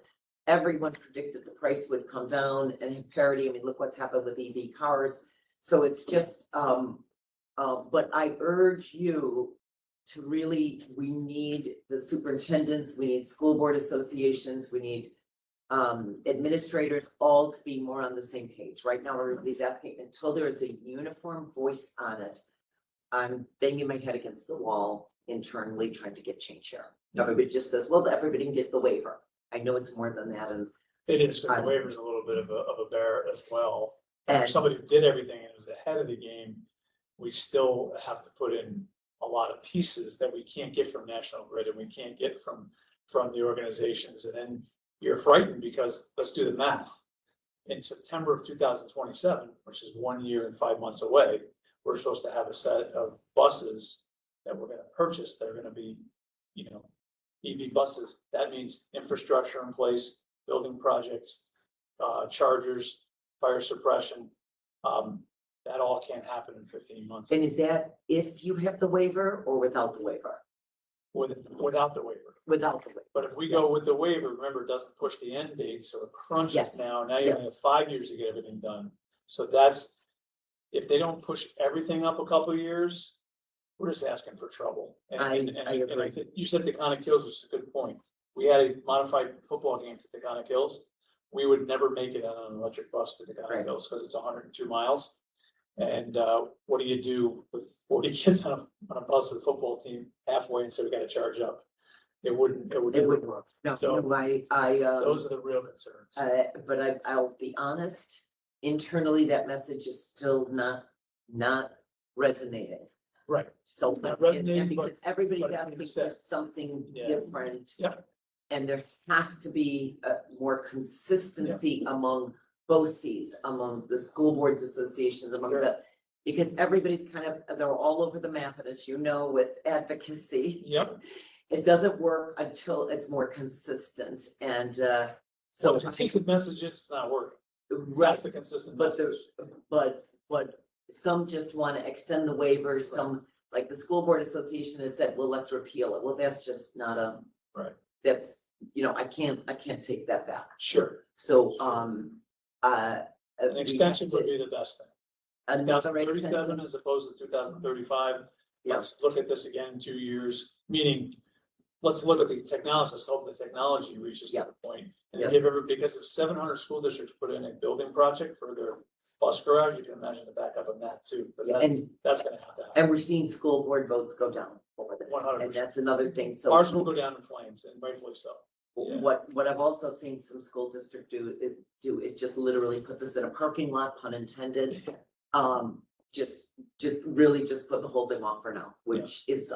Everyone predicted the price would come down and have parity. I mean, look what's happened with EV cars. So it's just, but I urge you to really, we need the superintendents, we need school board associations, we need administrators all to be more on the same page. Right now, everybody's asking, until there is a uniform voice on it, I'm banging my head against the wall internally trying to get change here. Everybody just says, well, everybody can get the waiver. I know it's more than that, and It is, because the waiver is a little bit of a bear as well. And- For somebody who did everything and was ahead of the game, we still have to put in a lot of pieces that we can't get from National Grid and we can't get from the organizations. And then you're frightened because, let's do the math. In September of 2027, which is 1 year and 5 months away, we're supposed to have a set of buses that we're gonna purchase. They're gonna be, EV buses. That means infrastructure in place, building projects, chargers, fire suppression. That all can't happen in 15 months and is that if you have the waiver or without the waiver? without the waiver. Without the waiver. But if we go with the waiver, remember, it doesn't push the end date, so it crunches Yes. now. Now you Yes. have 5 years to get everything done. So that's, if they don't push everything up a couple of years, we're just asking for trouble. And I agree. think you said Taconic Hills, which is a good point. We had a modified football game to Taconic Hills. We would never make it on an electric bus to Taconic Right. Hills because it's 102 miles. And what do you do with 40 kids on a bus with a football team halfway and say we gotta charge up? It wouldn't work. No, So- no, Those are the real concerns. but I'll be honest, internally, that message is still not resonating. Right. So, Not and resonating, because but everybody's it asking makes for sense. something Yeah. different. Yeah. And there has to be more consistency among BOCES, among the school boards associations, among the, because everybody's they're all over the map, and as you know, with advocacy, Yep. it doesn't work until it's more consistent, and So so. consistent messages, it's not working. Right, That's the consistent but message. but some just want to extend the waivers, some, like the school board association has said, well, let's repeal it. Well, that's just not a. Right. That's, I can't take that back. Sure. So, An extension would be the best thing. Another 2037 extension, as opposed to 2035. Yeah. Let's look at this again in 2 years, meaning, let's look at the technology, let's hope the technology reaches to Yeah. the point. And Yes. give because if 700 school districts put in a building project for their bus garage, you can imagine the backup of that too. But that's gonna have to happen. and we're seeing school board votes go down over this, 100%. and that's another thing, so. Ours will go down in flames, and rightfully so. Yeah. What I've also seen some school district do is just literally put this in a parking lot, pun intended. Just really just put the whole thing off for now, which is,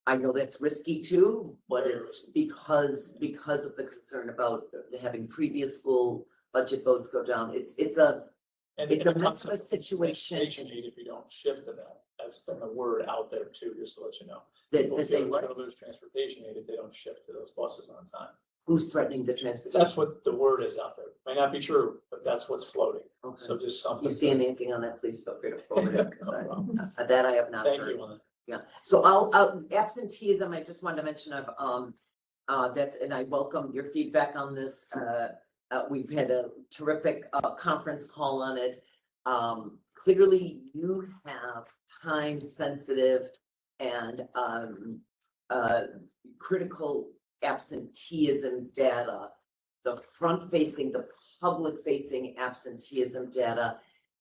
I know that's risky too, but it's because of the concern about having previous school budget votes go down. It's a And It's the a mess of a concept situation. transportation aid, if you don't shift to that, that's been the word out there too, just to let you know. that People that feel they they're what, gonna lose transportation aid if they don't shift to those buses on time. who's threatening the transportation? That's what the word is out there. May not be true, but that's what's floating. Okay. So just If something. you see anything on that, please feel free to forward it, because No problem. that I have not heard. Thank you on that. Yeah, so I'll absenteeism, I just wanted to mention, and I welcome your feedback on this. We've had a terrific, conference call on it. Clearly you have time sensitive and, critical absenteeism data. The front facing, the public facing absenteeism data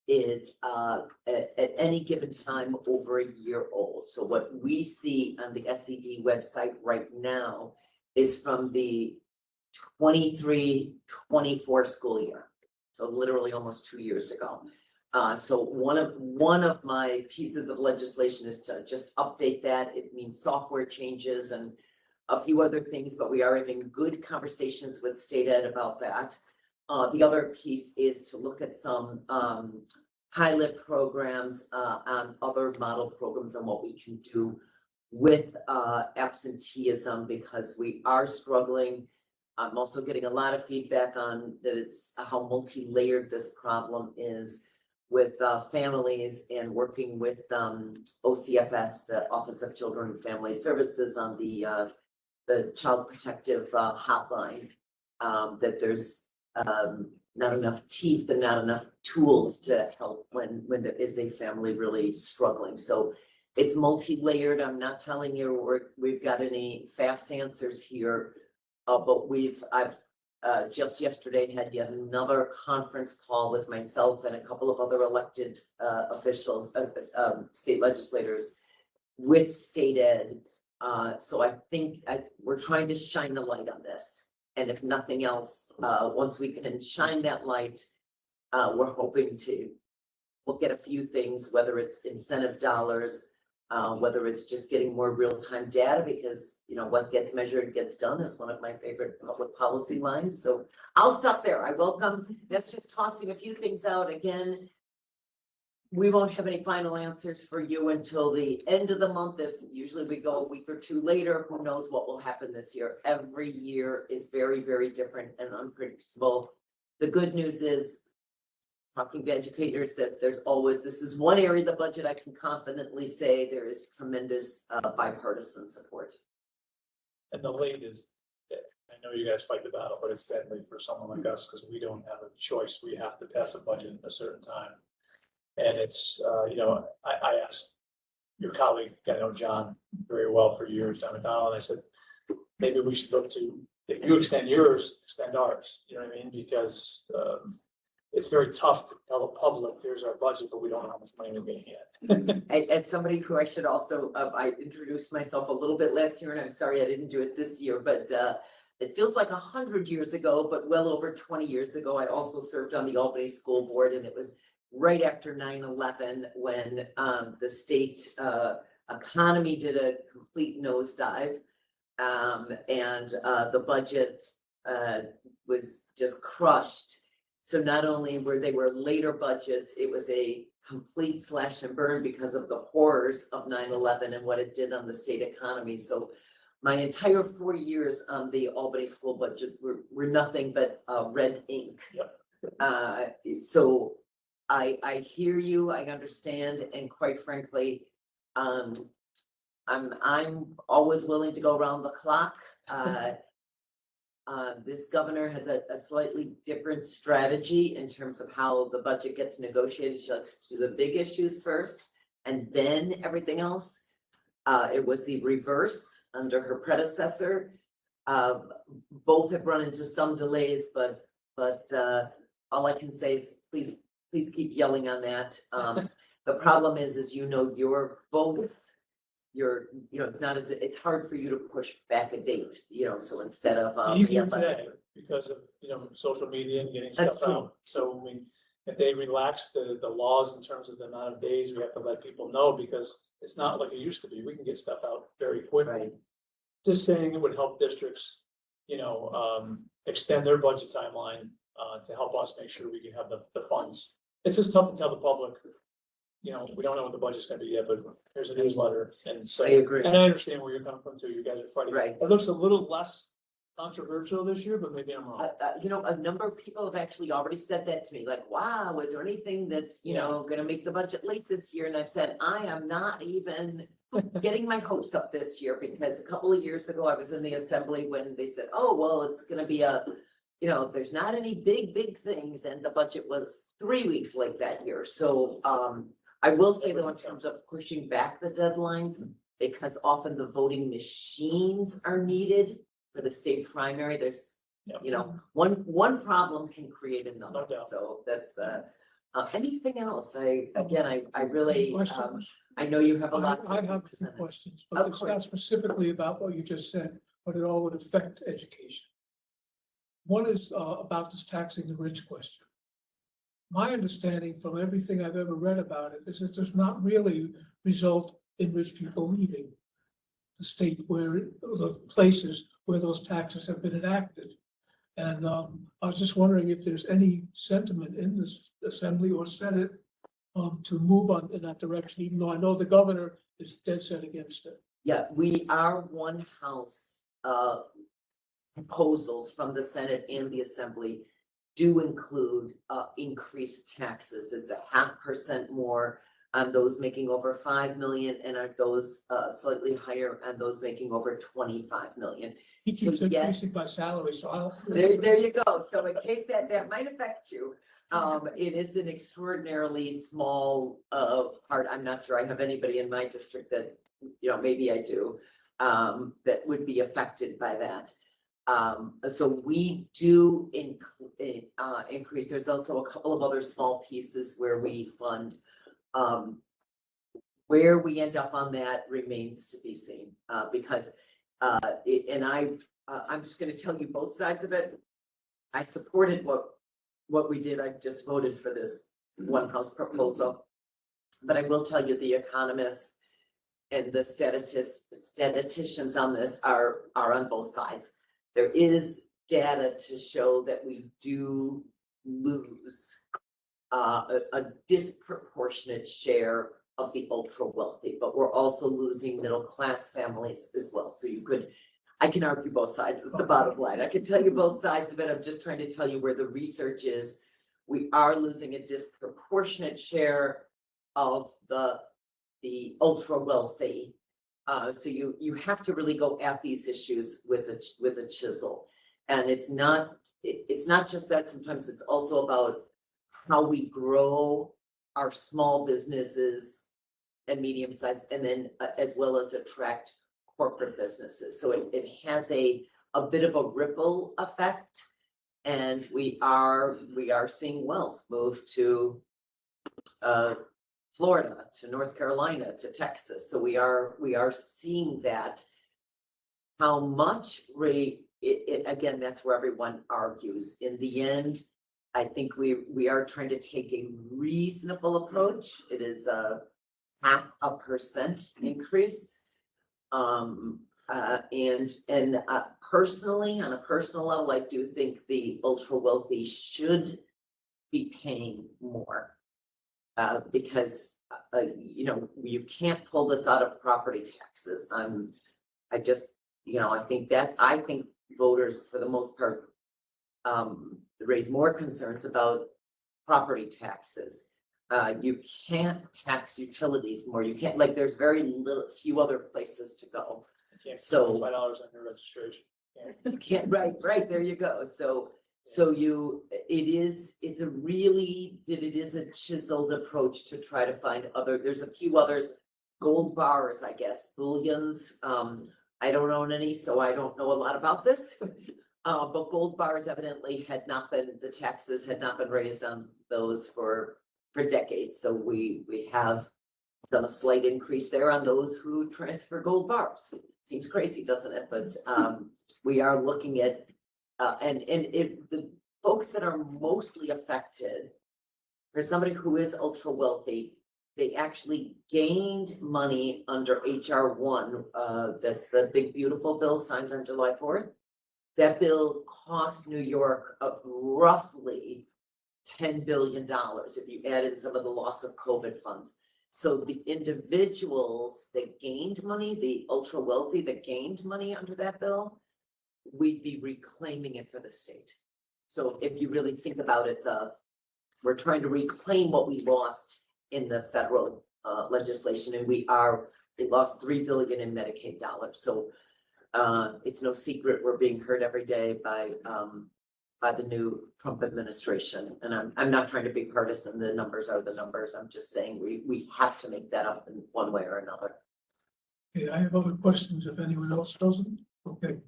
is at any given time over a year old. So what we see on the SED website right now is from the 23-24 school year. So literally almost 2 years ago. So one of my pieces of legislation is to just update that. It means software changes and a few other things, but we are having good conversations with state ed about that. The other piece is to look at some pilot programs, on other model programs and what we can do with, absenteeism, because we are struggling. I'm also getting a lot of feedback on that it's how multi-layered this problem is with, families, and working with, OCFS, the Office of Children and Family Services, on the Child Protective, hotline. That there's, not enough teeth and not enough tools to help when there is a family really struggling. So it's multi-layered. I'm not telling you we've got any fast answers here. But I've just yesterday had yet another conference call with myself and a couple of other elected officials, state legislators with state ed. So I think we're trying to shine the light on this. And if nothing else, once we can shine that light, we're hoping to look at a few things, whether it's incentive dollars, whether it's just getting more real-time data, because, you know, what gets measured gets done is one of my favorite public policy lines. So I'll stop there. I welcome, that's just tossing a few things out. Again, we won't have any final answers for you until the end of the month. If usually we go a week or two later, who knows what will happen this year. Every year is very, very different and unpredictable. The good news is, talking to educators, that there's always, this is one area of the budget I can confidently say there is tremendous bipartisan support. And the late is, I know you guys fight the battle, but it's deadly for someone like us because we don't have a choice. We have to pass a budget at a certain time. And it's, you know, I asked your colleague, I know John very well for years, John McDonald, and I said, maybe we should look to, if you extend yours, extend ours, you know what I mean? Because it's very tough to tell the public, there's our budget, but we don't know how much money we're getting yet. As somebody who I should also, I introduced myself a little bit last year, and I'm sorry I didn't do it this year, but it feels like 100 years ago, but well over 20 years ago, I also served on the Albany School Board, and it was right after 9/11 when the state economy did a complete nosedive, and the budget was just crushed. So not only were later budgets, it was a complete slash and burn because of the horrors of 9/11 and what it did on the state economy. So my entire 4 years on the Albany school budget were nothing but red ink. Yep. So I hear you, I understand, and quite frankly, I'm always willing to go around the clock. This governor has a slightly different strategy in terms of how the budget gets negotiated. She likes to do the big issues first and then everything else. It was the reverse under her predecessor. Both have run into some delays, but all I can say is please keep yelling on that. The problem is you know, your votes, it's not as, it's hard for you to push back a date, so instead of. Easier today because of, social media and getting That's stuff out. So I mean, if they relax the laws in terms of the amount of days, we have to let people know because it's not like it used to be. We can get stuff out very quickly. Right. Just saying it would help districts, extend their budget timeline to help us make sure we can have the funds. It's just tough to tell the public, we don't know what the budget's gonna be yet, but here's a newsletter. And so, I agree. and I understand where you're coming from too. You guys are fighting. Right. It looks a little less controversial this year, but maybe I'm wrong. A number of people have actually already said that to me, like, wow, is there anything that's, gonna make the budget late this year? And I've said, I am not even getting my hopes up this year, because a couple of years ago, I was in the assembly when they said, oh, well, it's gonna be there's not any big things, and the budget was 3 weeks late that year. So, I will say though, in terms of pushing back the deadlines, because often the voting machines are needed for the state primary, there's, one problem can create another. No doubt. So that's anything else? I really, Questions? I know you have a lot. I to have two present. questions, but Of it's not course. specifically about what you just said, but it all would affect education. One is about this taxing the rich question. My understanding from everything I've ever read about it is it does not really result in rich people leaving the state the places where those taxes have been enacted. And I was just wondering if there's any sentiment in this assembly or Senate to move on in that direction, even though I know the governor is dead set against it. Yeah, we are one house, proposals from the Senate and the Assembly do include, increased taxes. It's 0.5% more on those making over 5 million and on those, slightly higher on those making over 25 million. He So, keeps increasing yes. my salary, so I'll. There you go. So in case that might affect you, it is an extraordinarily small, part. I'm not sure I have anybody in my district that, maybe I do, that would be affected by that. So we do increase. There's also a couple of other small pieces where we fund. Where we end up on that remains to be seen, because, I'm just gonna tell you both sides of it. I supported what we did. I just voted for this one house proposal. But I will tell you, the economists and the statisticians on this are on both sides. There is data to show that we do lose a disproportionate share of the ultra wealthy, but we're also losing middle class families as well. So I can argue both sides, is the bottom line. I can tell you both sides of it. I'm just trying to tell you where the research is. We are losing a disproportionate share of the ultra wealthy. So you have to really go at these issues with a chisel. And it's not just that. Sometimes it's also about how we grow our small businesses and medium sized, and then as well as attract corporate businesses. So it has a bit of a ripple effect, and we are seeing wealth move to Florida, to North Carolina, to Texas. So we are seeing that. How much rate, again, that's where everyone argues. In the end, I think we are trying to take a reasonable approach. It is a 0.5% increase. Personally, on a personal level, I do think the ultra wealthy should be paying more. Because, you can't pull this out of property taxes. I think voters, for the most part, raise more concerns about property taxes. You can't tax utilities more. You can't, there's few other places to go. You can't So- spend $5 on your registration. You can't, right, there you go. So it is a chiseled approach to try to find there's a few others, gold bars, I guess, bullions. I don't own any, so I don't know a lot about this. But gold bars evidently the taxes had not been raised on those for decades. So we have done a slight increase there on those who transfer gold bars. Seems crazy, doesn't it? But we are looking at the folks that are mostly affected, for somebody who is ultra wealthy, they actually gained money under HR 1. That's the big beautiful bill signed on July 4th. That bill cost New York roughly $10 billion if you add in some of the loss of COVID funds. So the individuals that gained money, the ultra wealthy that gained money under that bill, we'd be reclaiming it for the state. So if you really think about it, we're trying to reclaim what we lost in the federal legislation, and we lost $3 billion in Medicaid dollars. So it's no secret we're being hurt every day by the new Trump administration. And I'm not trying to be partisan. The numbers are the numbers. I'm just saying we have to make that up in one way or another. Okay, I have other questions if anyone else doesn't. Okay.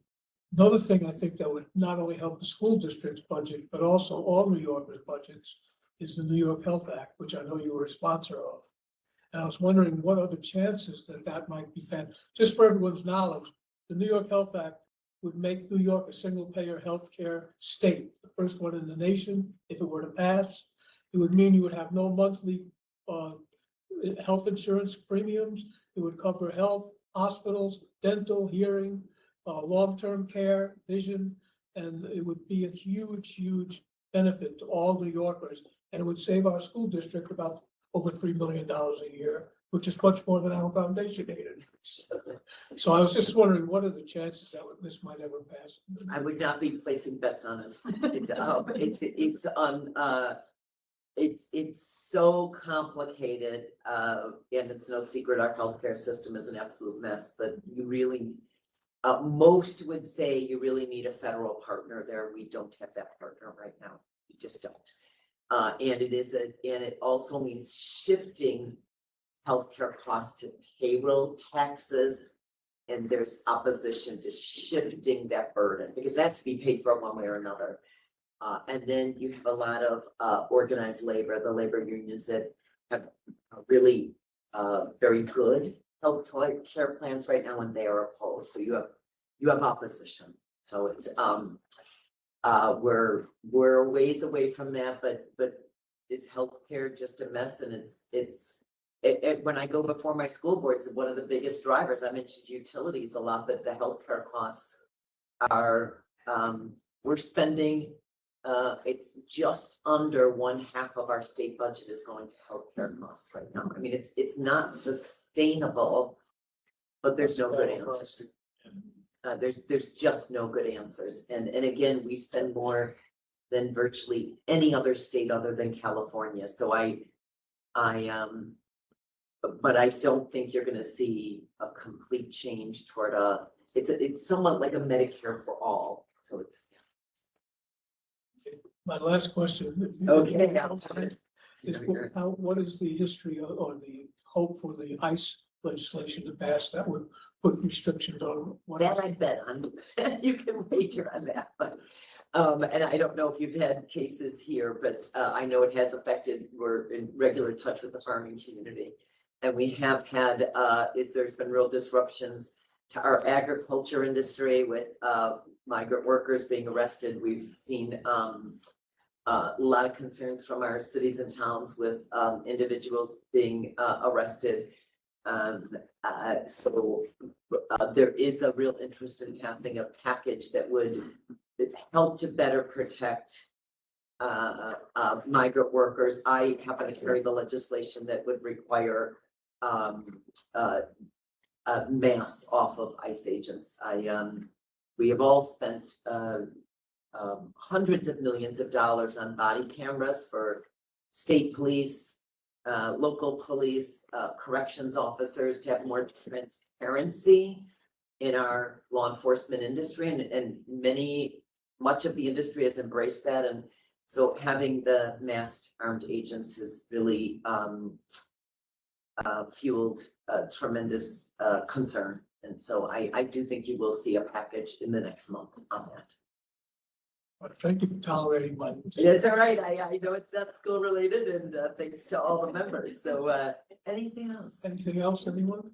Another thing I think that would not only help the school district's budget, but also all New Yorkers' budgets is the New York Health Act, which I know you were a sponsor of. And I was wondering what are the chances that might be found, just for everyone's knowledge. The New York Health Act would make New York a single-payer healthcare state, the first one in the nation. If it were to pass, it would mean you would have no monthly health insurance premiums. It would cover health, hospitals, dental, hearing, long-term care, vision, and it would be a huge, huge benefit to all New Yorkers. And it would save our school district about over $3 million a year, which is much more than our foundation aided. So I was just wondering, what are the chances that this might ever pass? I would not be placing bets on it. It's so complicated, and it's no secret our healthcare system is an absolute mess, but you really, most would say you really need a federal partner there. We don't have that partner right now. We just don't. And it also means shifting healthcare costs to payroll taxes. And there's opposition to shifting that burden because it has to be paid for one way or another. And then you have a lot of organized labor, the labor unions that have really very good health care plans right now, and they are opposed. So you have opposition. So it's we're a ways away from that, but is healthcare just a mess? And when I go before my school boards, one of the biggest drivers, I mentioned utilities a lot, but the healthcare costs are, we're spending, it's just under 1/2 of our state budget is going to healthcare costs right now. I mean, it's not sustainable, but there's no good answers. There's just no good answers. And again, we spend more than virtually any other state other than California. So but I don't think you're gonna see a complete change toward it's somewhat like a Medicare for all. So it's. My last question. Okay. Is what is the history or the hope for the ICE legislation to pass that would put restrictions on what? That I bet on. You can wager on that, but and I don't know if you've had cases here, but I know it has affected, we're in regular touch with the farming community. And we have had, there's been real disruptions to our agriculture industry with migrant workers being arrested. We've seen a lot of concerns from our cities and towns with individuals being arrested. So there is a real interest in passing a package that would help to better protect migrant workers. I happen to carry the legislation that would require masks off of ICE agents. We have all spent hundreds of millions of dollars on body cameras for state police, local police, corrections officers to have more transparency in our law enforcement industry, and much of the industry has embraced that. And so having the masked armed agents has really fueled tremendous concern. And so I do think you will see a package in the next month on that. But thank you for tolerating my. It's all right. I know it's not school related, and thanks to all the members. So anything else? Anything else, anyone?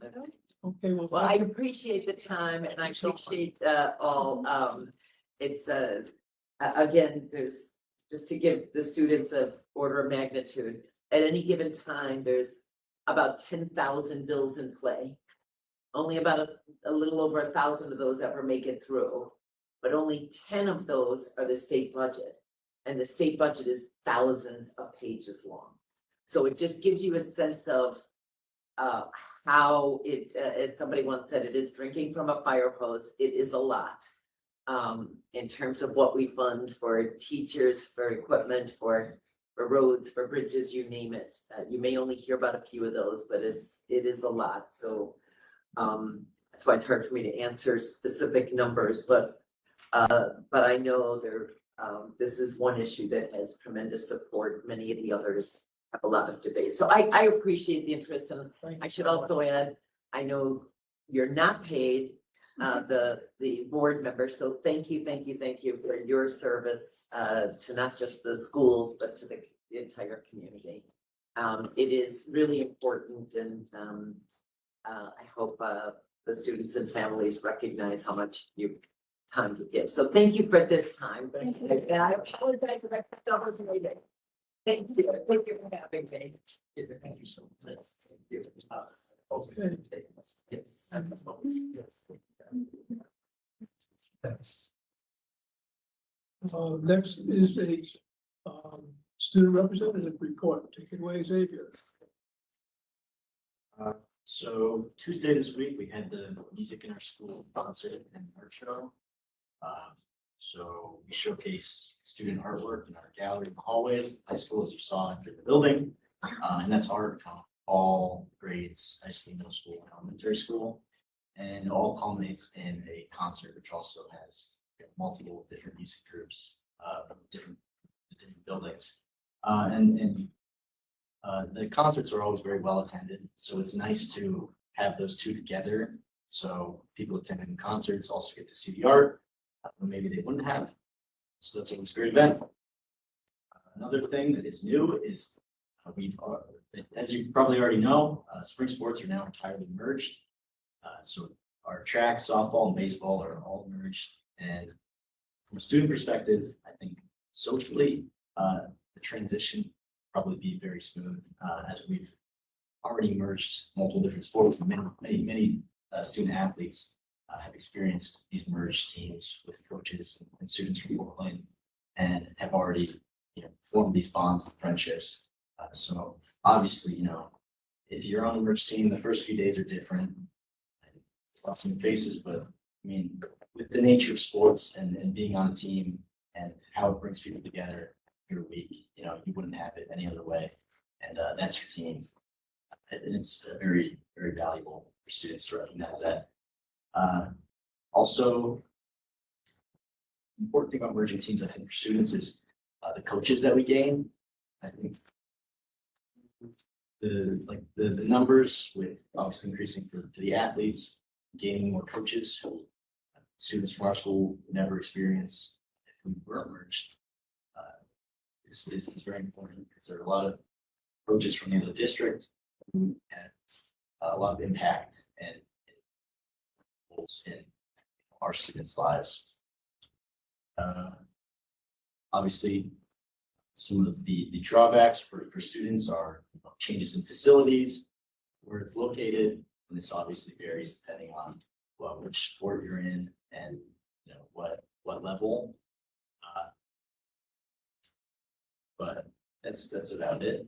Okay, well. Well, I appreciate the time, and I appreciate all. It's again, there's just to give the students a order of magnitude. At any given time, there's about 10,000 bills in play. Only about a little over 1,000 of those ever make it through, but only 10 of those are the state budget. And the state budget is thousands of pages long. So it just gives you a sense of how it, as somebody once said, it is drinking from a fire hose. It is a lot in terms of what we fund for teachers, for equipment, for roads, for bridges, you name it. You may only hear about a few of those, but it is a lot. So that's why it's hard for me to answer specific numbers, but I know this is one issue that has tremendous support. Many of the others have a lot of debate. So I appreciate the interest, and I should also add, I know you're not paid, the board members. So thank you for your service to not just the schools, but to the entire community. It is really important, and I hope the students and families recognize how much time you give. So thank you for this time. Thank you. And I apologize if I took over the meeting. Thank you for having me. Thank you so much. Thank you. Okay. Yes. Thanks. Next is a student representative report. Take it away, Xavier. So Tuesday this week, we had the Music in Our School concert and art show. So we showcase student artwork in our gallery in the hallways, high school, as you saw enter the building. And that's art from all grades, high school, middle school, and elementary school. And it all culminates in a concert, which also has multiple different music groups, from different buildings. The concerts are always very well attended, so it's nice to have those two together. So people attending concerts also get to see the art, maybe they wouldn't have. So that's always a great event. Another thing that is new is as you probably already know, spring sports are now entirely merged. So our track, softball, and baseball are all merged. And from a student perspective, I think socially, the transition probably be very smooth, as we've already merged multiple different sports. And many student athletes have experienced these merged teams with coaches and students from Fort Wayne, and have already formed these bonds and friendships. So obviously, if you're on a merged team, the first few days are different. Lots of new faces, but I mean, with the nature of sports and being on a team and how it brings people together your week, you wouldn't have it any other way. And that's your team. And it's very, very valuable for students to recognize that. Also, the important thing about merging teams, I think, for students is the coaches that we gain. I think the numbers with obviously increasing for the athletes, gaining more coaches who students from our school never experience if we were merged. Is very important because there are a lot of coaches from the other district who have a lot of impact and roles in our students' lives. Obviously, some of the drawbacks for students are changes in facilities, where it's located, and this obviously varies depending on which sport you're in and what level. But that's about it.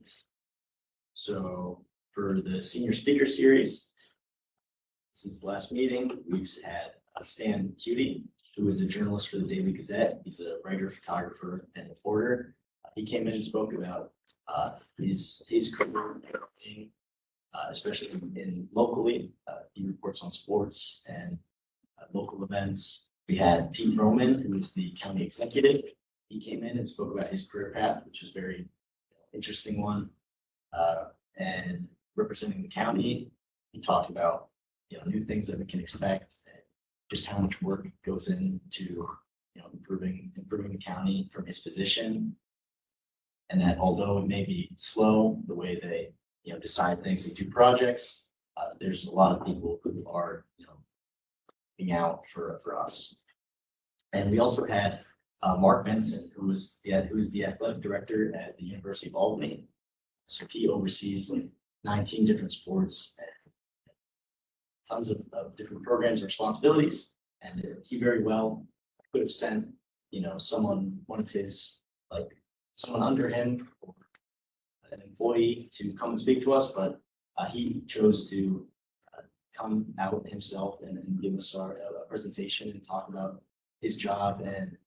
So for the senior speaker series, since the last meeting, we've had Stan Cutie, who is a journalist for the Daily Gazette. He's a writer, photographer, and reporter. He came in and spoke about his career, especially in locally. He reports on sports and local events. We had Pete Roman, who is the county executive. He came in and spoke about his career path, which is a very interesting one. And representing the county, he talked about new things that we can expect, and just how much work goes into improving the county from his position. And that although it may be slow, the way they decide things, they do projects, there's a lot of people who are being out for us. And we also had Mark Benson, who is the athletic director at the University of Albany. So he oversees 19 different sports and tons of different programs and responsibilities. And he very well could have sent, someone under him, or an employee, to come and speak to us, but he chose to come out himself and give us a presentation and talk about his job and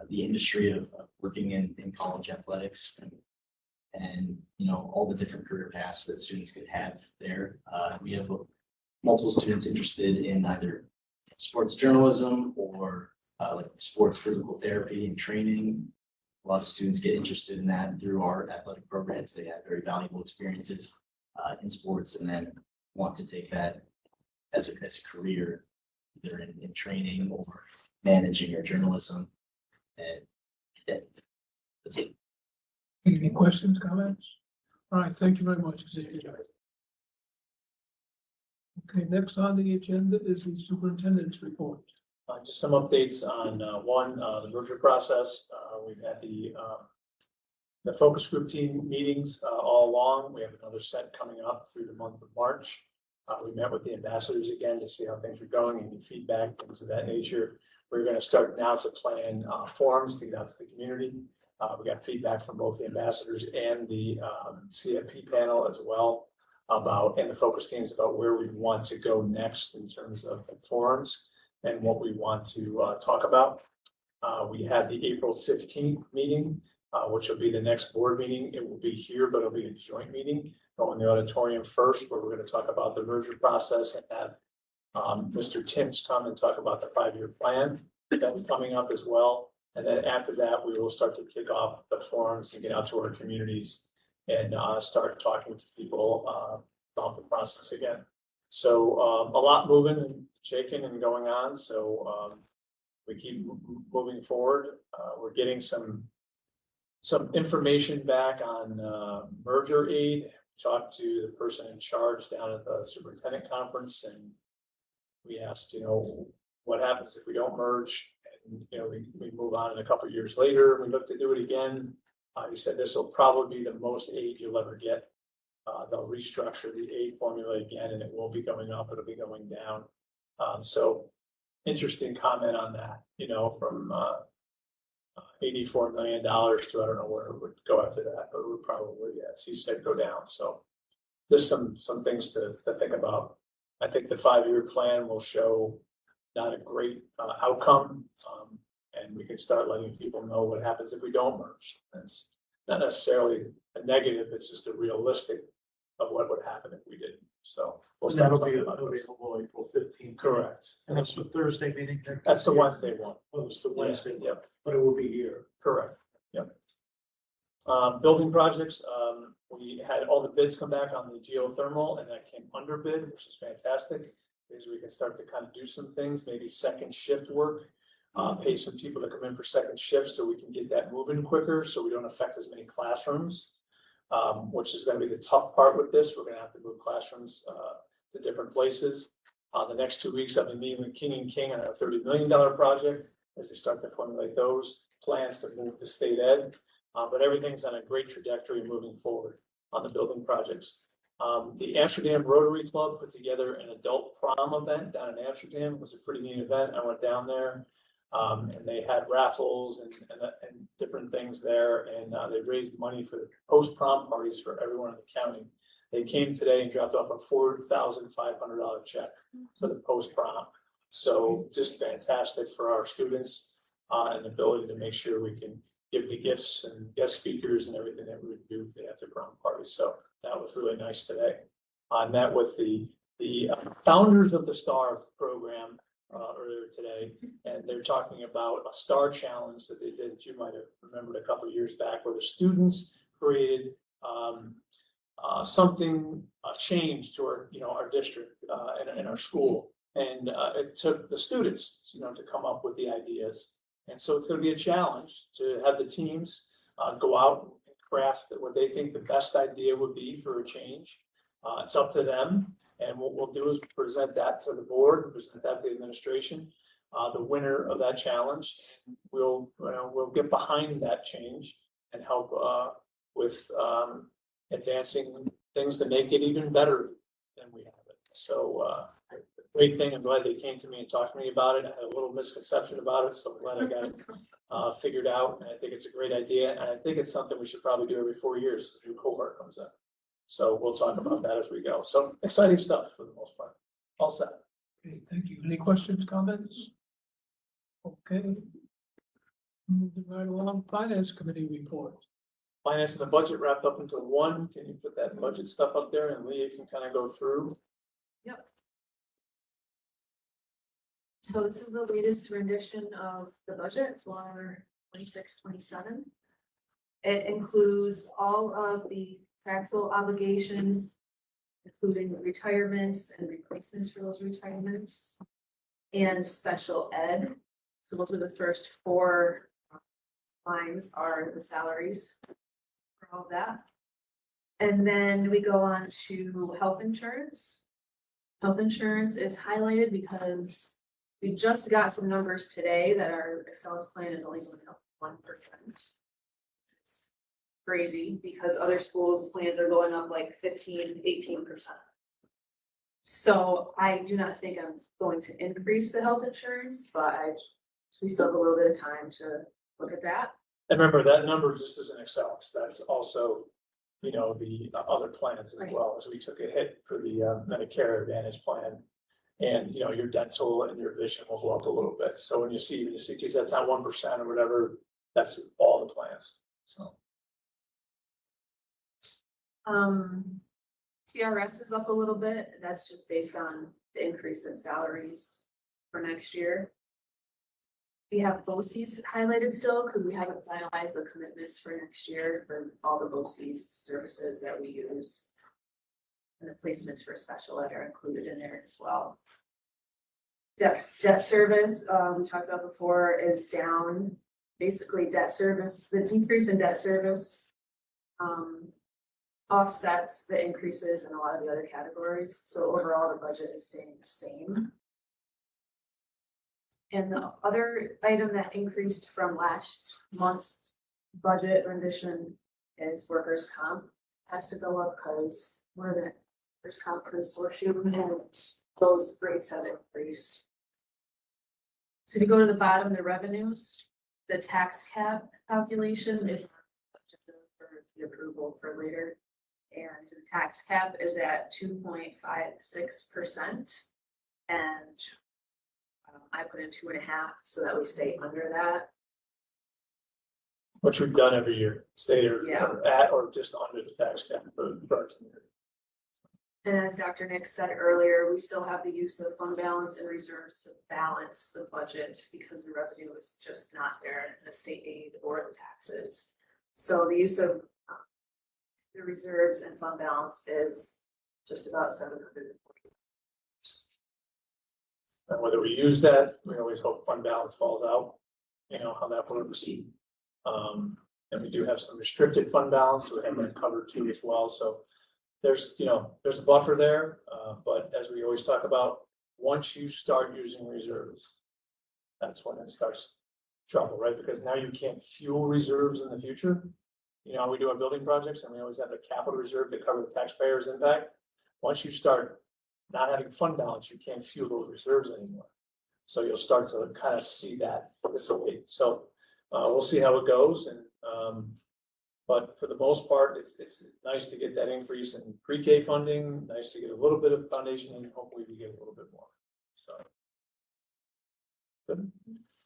the industry of working in college athletics and all the different career paths that students could have there. We have multiple students interested in either sports journalism or sports physical therapy and training. A lot of students get interested in that through our athletic programs. They have very valuable experiences in sports and then want to take that as a career, either in training or managing or journalism. And yeah, that's it. Any questions, comments? All right, thank you very much. Okay, next on the agenda is the superintendent's report. Just some updates on the merger process. We've had the focus group team meetings all along. We have another set coming up through the month of March. We met with the ambassadors again to see how things are going and get feedback, things of that nature. We're going to start now to plan forums to get out to the community. We got feedback from both the ambassadors and the CFP panel as well. about, and the focus teams about where we want to go next in terms of forums and what we want to talk about. We had the April 15th meeting, which will be the next board meeting. It will be here, but it'll be a joint meeting. Go in the auditorium first, where we're going to talk about the merger process and have Mr. Timms come and talk about the 5-year plan. That's coming up as well. And then after that, we will start to kick off the forums and get out to our communities and start talking to people about the process again. So a lot moving and shaking and going on. So we keep moving forward. We're getting some information back on merger aid. Talked to the person in charge down at the superintendent conference, and we asked, what happens if we don't merge? And, we move on, and a couple of years later, we look to do it again. He said this will probably be the most aid you'll ever get. They'll restructure the aid formula again, and it won't be going up, it'll be going down. So interesting comment on that, from $84 million to, I don't know where it would go after that, but it would probably, as he said, go down. So there's some things to think about. I think the 5-year plan will show not a great outcome, and we can start letting people know what happens if we don't merge. That's not necessarily a negative, it's just a realistic of what would happen if we didn't. So we'll start That'll be talking about this. available April 15th. Correct. And that's the Thursday meeting? That's the Wednesday one. Oh, it's the Wednesday, one, Yep, but it will be here. correct. Yep. Building projects, we had all the bids come back on the geothermal, and that came under bid, which is fantastic. Because we can start to kind of do some things, maybe second shift work, pay some people to come in for second shift so we can get that moving quicker, so we don't affect as many classrooms. Which is going to be the tough part with this. We're going to have to move classrooms to different places. The next 2 weeks, I've been meeting with King and King on a $30 million project as they start to formulate those plans to move to state ed. But everything's on a great trajectory moving forward on the building projects. The Amsterdam Rotary Club put together an adult prom event down in Amsterdam. It was a pretty neat event. I went down there. And they had raffles and different things there, and they raised money for post-prom parties for everyone in the county. They came today and dropped off a $4,500 check for the post-prom. So just fantastic for our students and the ability to make sure we can give the gifts and guest speakers and everything that we would do for the after prom parties. So that was really nice today. I met with the founders of the STAR program earlier today, and they're talking about a STAR challenge that they did, you might have remembered a couple of years back, where the students created a change to our district and our school, and it took the students to come up with the ideas. And so it's going to be a challenge to have the teams go out and craft what they think the best idea would be for a change. It's up to them. And what we'll do is present that to the board, present that to the administration, the winner of that challenge. We'll get behind that change and help with advancing things to make it even better than we have it. So great thing. I'm glad they came to me and talked to me about it. I had a little misconception about it, so I'm glad I got it figured out. And I think it's a great idea. And I think it's something we should probably do every 4 years as a new cohort comes in. So we'll talk about that as we go. So exciting stuff for the most part. All set. Okay, thank you. Any questions, comments? Okay. Moving right along, Finance Committee report. Finance and the budget wrapped up into one. Can you put that budget stuff up there and Leah can kind of go through? Yep. So this is the latest rendition of the budget for 26-27. It includes all of the practical obligations, including retirements and replacements for those retirements, and special ed. So those are the first 4 lines are the salaries for all of that. And then we go on to health insurance. Health insurance is highlighted because we just got some numbers today that our Excel plan is only going up 1%. Crazy because other schools' plans are going up like 15-18%. So I do not think I'm going to increase the health insurance, but we still have a little bit of time to look at that. And remember, that number just isn't Excel. So that's also you know, the other plans as Right. well, as we took a hit for the Medicare Advantage plan. And, you know, your dental and your vision will go up a little bit. So when you see, geez, that's not 1% or whatever, that's all the plans, so. TRS is up a little bit. That's just based on the increase in salaries for next year. We have BOCES highlighted still because we haven't finalized the commitments for next year for all the BOCES services that we use. And the placements for special ed are included in there as well. Debt service, we talked about before, is down. Basically, debt service, the decrease in debt service offsets the increases in a lot of the other categories. So overall, the budget is staying the same. And the other item that increased from last month's budget rendition is workers' comp. Has to go up because we're the workers' comp consortium and those rates have increased. So if you go to the bottom, the revenues, the tax cap calculation is for the approval for later. And the tax cap is at 2.56%. And I put in 2.5 so that we stay under that. Which we've done every year, stay there Yeah. at or just under the tax cap for our community. And as Dr. Nick said earlier, we still have the use of fund balance and reserves to balance the budget because the revenue is just not there in the state aid or the taxes. So the use of the reserves and fund balance is just about $740. And whether we use that, we always hope fund balance falls out, you know, how that works. And we do have some restricted fund balance, so we have that covered too as well, so. There's, you know, there's a buffer there, but as we always talk about, once you start using reserves, that's when it starts trouble, right? Because now you can't fuel reserves in the future. You know, we do our building projects and we always have a capital reserve to cover the taxpayers' impact. Once you start not having fund balance, you can't fuel those reserves anymore. So you'll start to kind of see that dissipate. So we'll see how it goes and but for the most part, it's nice to get that increase in pre-K funding, nice to get a little bit of foundation and hopefully we get a little bit more, so. Good.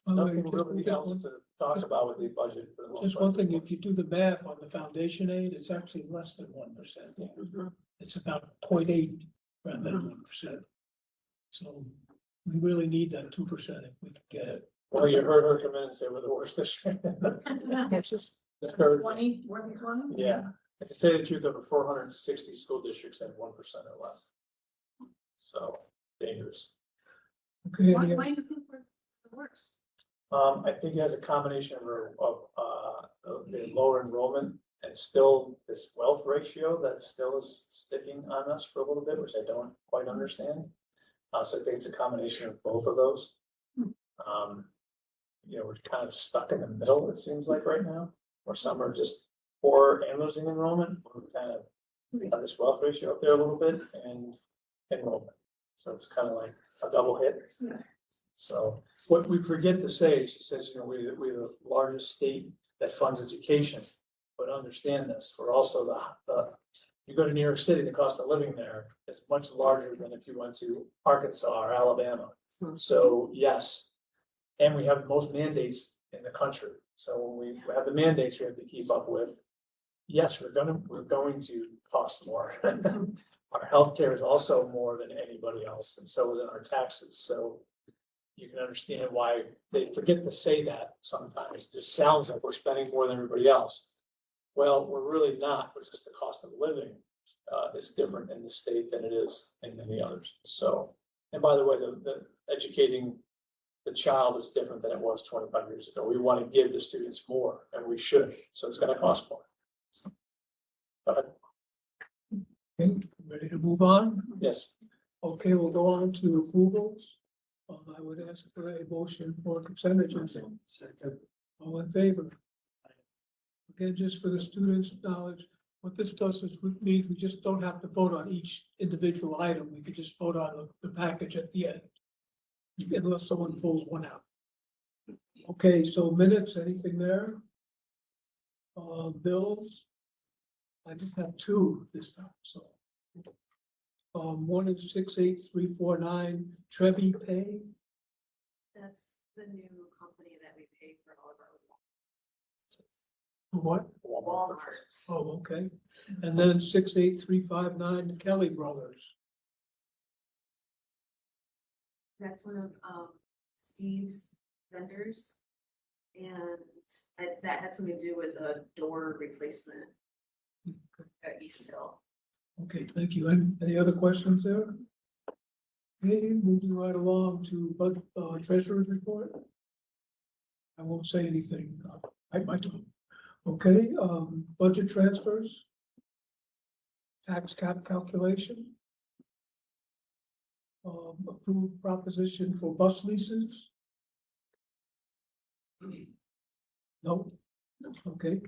Nothing really else to talk about with the budget. For the most Just part. one thing, if you do the math on the foundation aid, it's actually less than 1%. It's about 0.8 rather than 1%. So we really need that 2% if we can get it. Well, you heard her come in and say we're the worst this year. It's just. Her, 20, more than 20? yeah, and to say the truth, over 460 school districts had 1% or less. So dangerous. Okay, Why any do you think we're the worst? I think it has a combination of the lower enrollment and still this wealth ratio that still is sticking on us for a little bit, which I don't quite understand. So I think it's a combination of both of those. You know, we're kind of stuck in the middle, it seems like right now. Or some are just poor and losing enrollment, we're kind of have this wealth ratio up there a little bit and enrollment. So it's kind of like a double hit. So what we forget to say, she says, you know, we're the largest state that funds education, but understand this, we're also the you go to New York City, the cost of living there is much larger than if you went to Arkansas or Alabama. So yes, and we have the most mandates in the country. So when we have the mandates we have to keep up with, yes, we're going to cost more. Our healthcare is also more than anybody else, and so is our taxes. So you can understand why they forget to say that sometimes. It just sounds like we're spending more than everybody else. Well, we're really not. It's just the cost of living is different in the state than it is in many others. So, and by the way, the educating the child is different than it was 25 years ago. We want to give the students more, and we should. So it's going to cost more. So, go ahead. Okay, ready to move on? Yes. Okay, we'll go on to approvals. I would ask for a motion for consent agenda. Second. All in favor? Again, just for the students' knowledge, what this does is we just don't have to vote on each individual item. We could just vote on the package at the end. Unless someone pulls one out. Okay, so minutes, anything there? Bills? I just have two this time, so. One is 68349 Trevi Pay. That's the new company that we pay for all of our. What? Walmart. Oh, okay. And then 68359 Kelly Brothers. That's one of Steve's vendors. And that had something to do with a door replacement at East Hill. Okay, thank you. Any other questions there? Okay, moving right along to treasurer's report. I won't say anything, bite my tongue. Okay, budget transfers. Tax cap calculation. Approved proposition for bus leases. No, okay.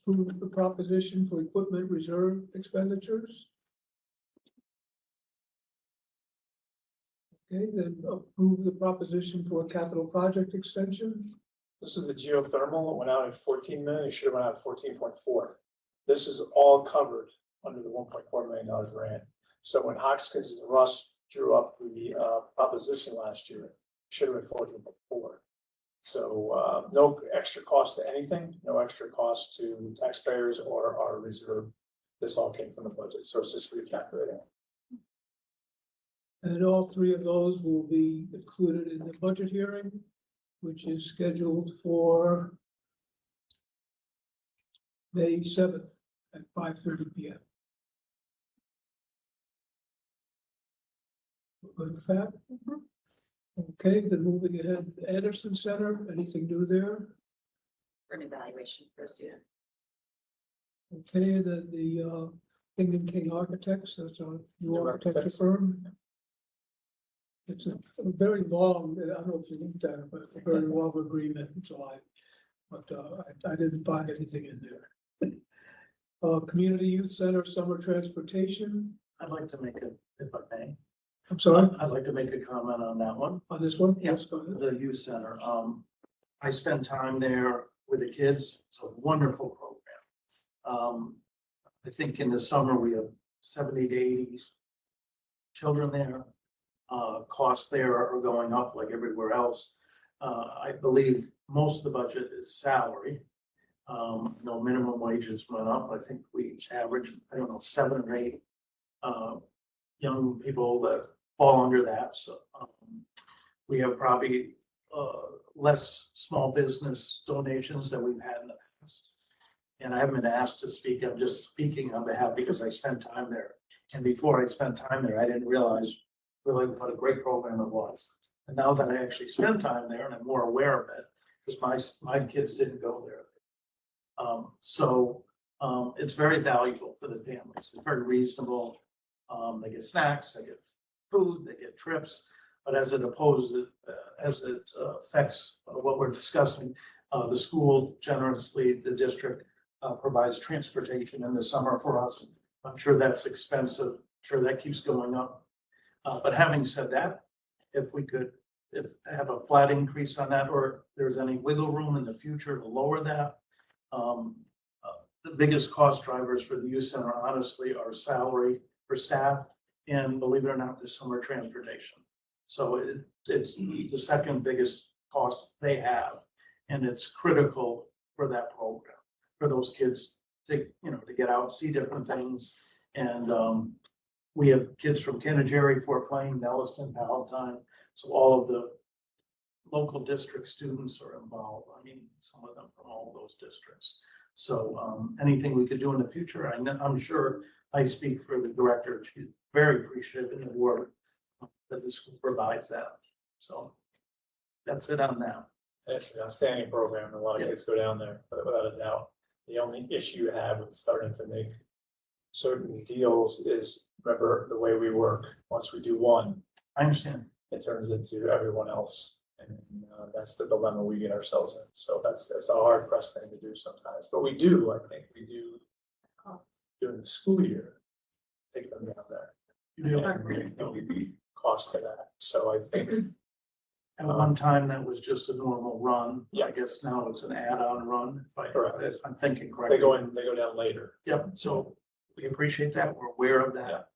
Approve the proposition for equipment reserve expenditures. Okay, then approve the proposition for a capital project extension. This is the geothermal, it went out at 14 million, it should have went out at 14.4. This is all covered under the $1.4 million grant. So when Hoskins and Russ drew up the proposition last year, it should have been 14.4. So no extra cost to anything, no extra cost to taxpayers or our reserve. This all came from the budget, so it's just recalculating. And all three of those will be included in the budget hearing, which is scheduled for May 7th at 5:30 p.m. We're good with that? Okay, then moving ahead, Anderson Center, anything new there? For an evaluation for a student. Okay, then the King and King Architects, that's a new New architecture architects. firm. It's a very long, I don't know if you looked at it, but it's a very long agreement, so I didn't find anything in there. Community Youth Center Summer Transportation, I'd like to make if I may, I'm sorry, I'd like to make a comment on that one. on this one? Yeah. Yes, go ahead. The youth center, I spend time there with the kids. It's a wonderful program. I think in the summer we have 70 to 80 children there. Costs there are going up like everywhere else. I believe most of the budget is salary. No minimum wages went up. I think we average, I don't know, 7 or 8 young people that fall under that. So we have probably less small business donations than we've had in the past. And I haven't been asked to speak. I'm just speaking on behalf because I spent time there. And before I spent time there, I didn't realize really what a great program it was. And now that I actually spend time there and I'm more aware of it, because my kids didn't go there. It's very valuable for the families. It's very reasonable. They get snacks, they get food, they get trips. But as it affects what we're discussing, the school generously, the district provides transportation in the summer for us. I'm sure that's expensive. I'm sure that keeps going up. But having said that, if have a flat increase on that, or there's any wiggle room in the future to lower that. The biggest cost drivers for the youth center, honestly, are salary for staff and, believe it or not, the summer transportation. So it's the second biggest cost they have, and it's critical for that program, for those kids to get out, see different things. And we have kids from Canajoharie, Fort Plain, Nelliston, Palatine, so all of the local district students are involved. I mean, some of them from all those districts. So anything we could do in the future, I'm sure I speak for the director, she's very appreciative in the work that the school provides that. So that's it on that. It's an outstanding program, and a lot of kids go down there, but without a doubt. The only issue you have with starting to make certain deals is, remember, the way we work, once we do one, I understand. it turns into everyone else. And that's the dilemma we get ourselves in. So that's a hard pressed thing to do sometimes, but I think we do during the school year, take them down there. And cost of that. So I think At one time, that was just a normal run. Yeah. I guess now it's an add-on run, Correct. if I'm thinking They correctly. they go down later. Yep, so we appreciate that. We're aware of that.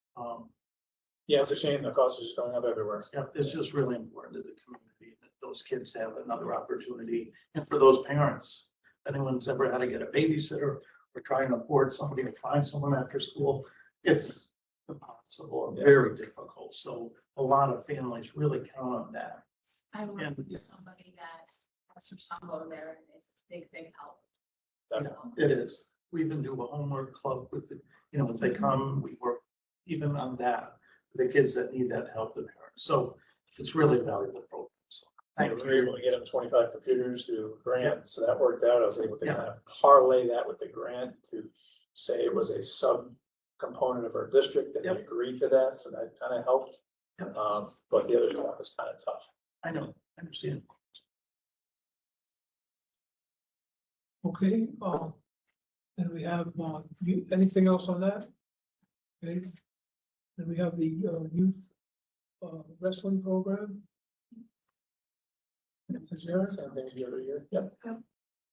Yeah, it's a shame the cost is just going up everywhere. Yep, it's just really important to the community that those kids have another opportunity. And for those parents, anyone's ever had to get a babysitter or try and afford somebody to find someone after school, it's impossible or very difficult. So a lot of families really count on that. I work And- with somebody that has her son go there and it's a big help. Definitely. It is. We even do a homework club with the, if they come, we work even on that, the kids that need that help, the parents. So it's really a valuable program. So We thank were able you. to get them 25 computers through a grant, so that worked out. I was able to Yeah. kind of parlay that with the grant to say it was a sub-component of our district that Yep. they agreed to that, so that kind of helped. Yep. But the other stuff was kind of tough. I know, I understand. Okay, and we have, anything else on that? Okay, then we have the, youth, wrestling program. Is there, Same thing as the other year. Yep,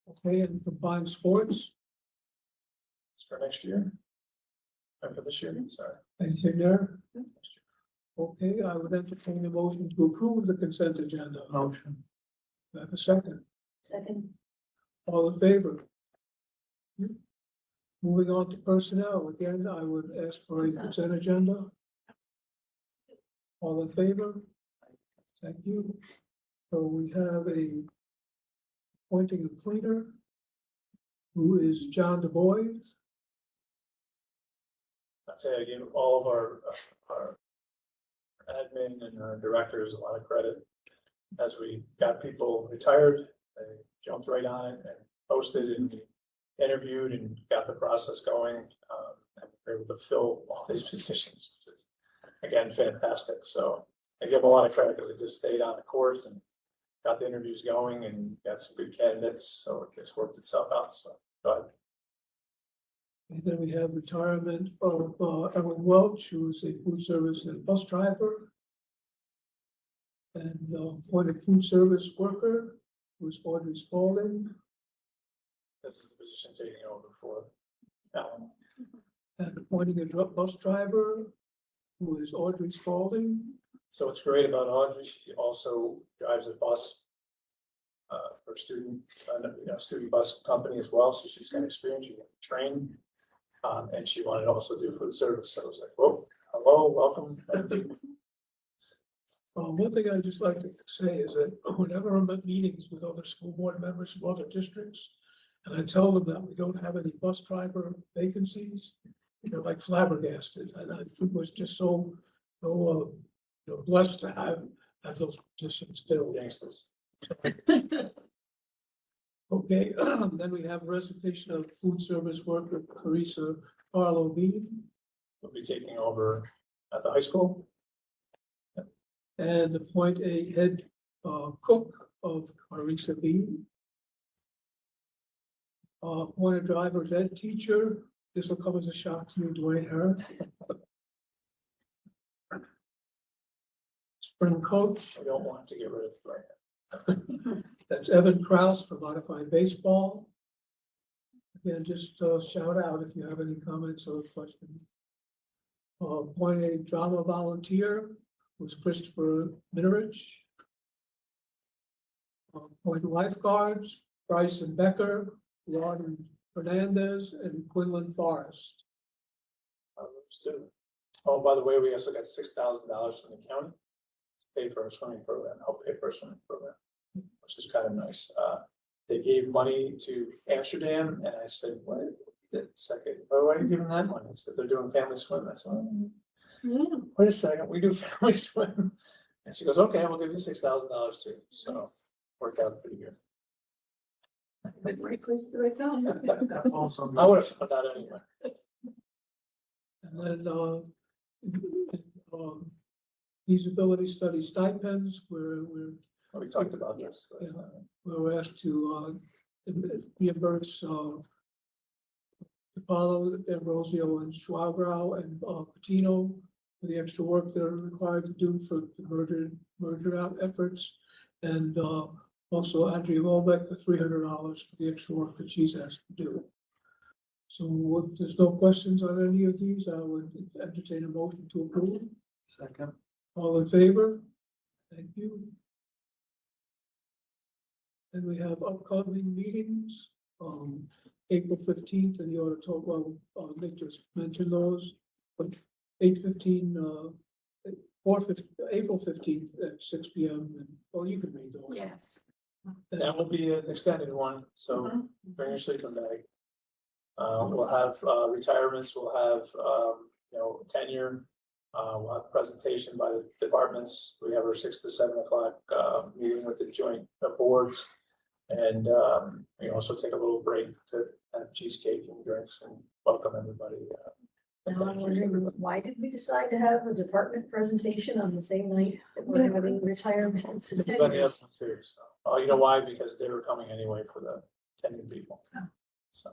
okay, and combined sports, it's for next year. Or for this year, sorry. anything there? Okay, I would entertain a motion to approve the consent agenda. Motion. Do I have a second? Second. All in favor? Moving on to personnel, again, I would ask for a consent agenda. All in favor? Thank you. So we have appointing a cleaner who is John DuBois. I'd say I give all of our admin and our directors a lot of credit. As we got people retired, they jumped right on it and posted and interviewed and got the process going. And we were able to fill all these positions, which is, again, fantastic. So I give them a lot of credit because they just stayed on the course and got the interviews going and got some good candidates. So it's worked itself out. So, go ahead. And then we have retirement of Erin Welch, who is a food service and bus driver. And appointed food service worker, who is Audrey Spalding. This is the position taking over for Alan. And appointing a bus driver, who is Audrey Spalding. So what's great about Audrey, she also drives a bus for student, student bus company as well. So she's got experience, she can train. And she wanted to also do food service. So I was like, whoa, hello, welcome. One thing I'd just like to say is that whenever I'm at meetings with other school board members from other districts, and I tell them that we don't have any bus driver vacancies, they're like flabbergasted, and I think was just so blessed to have those positions filled. Gangsters. Okay, then we have resignation of food service worker Carissa Barlow Bean, Will be taking over at the high school. and appoint a head cook of Carissa Bean. Appoint a driver's ed teacher. This will come as a shock to you, Dwayne Harris. Spring coach, I don't want to get rid of it right now. that's Evan Kraus for modified baseball. Again, just shout out if you have any comments or questions. Appoint a drama volunteer, was Christopher Minerich. Appoint lifeguards, Bryson Becker, Ron Fernandez, and Quinlan Forrest. Those two. Oh, by the way, we also got $6,000 from the county to pay for a swimming program, help pay for a swimming program, which is kind of nice. They gave money to Amsterdam, and I said, "What? Second, why are you giving that money?" They said they're doing family swim. I said, "Wait a second, we do family swim." And she goes, "Okay, we'll give you $6,000 too." So worked out pretty good. Right place to write down. That falls on I would have found out anyway. And then, feasibility study stipends, We talked about this. last Yeah. time. we're asked to, reimburse, Apollo, Ambrosio and Schwabrau and, Patino for the extra work they're required to do for the merger out efforts. And, also Andrea Volbeck for $300 for the extra work that she's asked to do. So if there's no questions on any of these, I would entertain a motion to approve. Second. All in favor? Thank you. And we have upcoming meetings, April 15th in the auditorium, well, Nick just mentioned those. But 8:15, April 15th at 6 p.m. and, well, you can read those. Yes. That will be an extended one, so bring your sleeping bag. We'll have, retirements, we'll have, tenure. We'll have presentation by the departments. We have our 6 to 7 o'clock, meeting with the joint boards. And, we also take a little break to have cheesecake and drinks and welcome everybody. Now I'm wondering, why did we decide to have a department presentation on the same night that we're having retirements? and Everybody tenures? else too, so, you know why? Because they were coming anyway for the tenured people. So,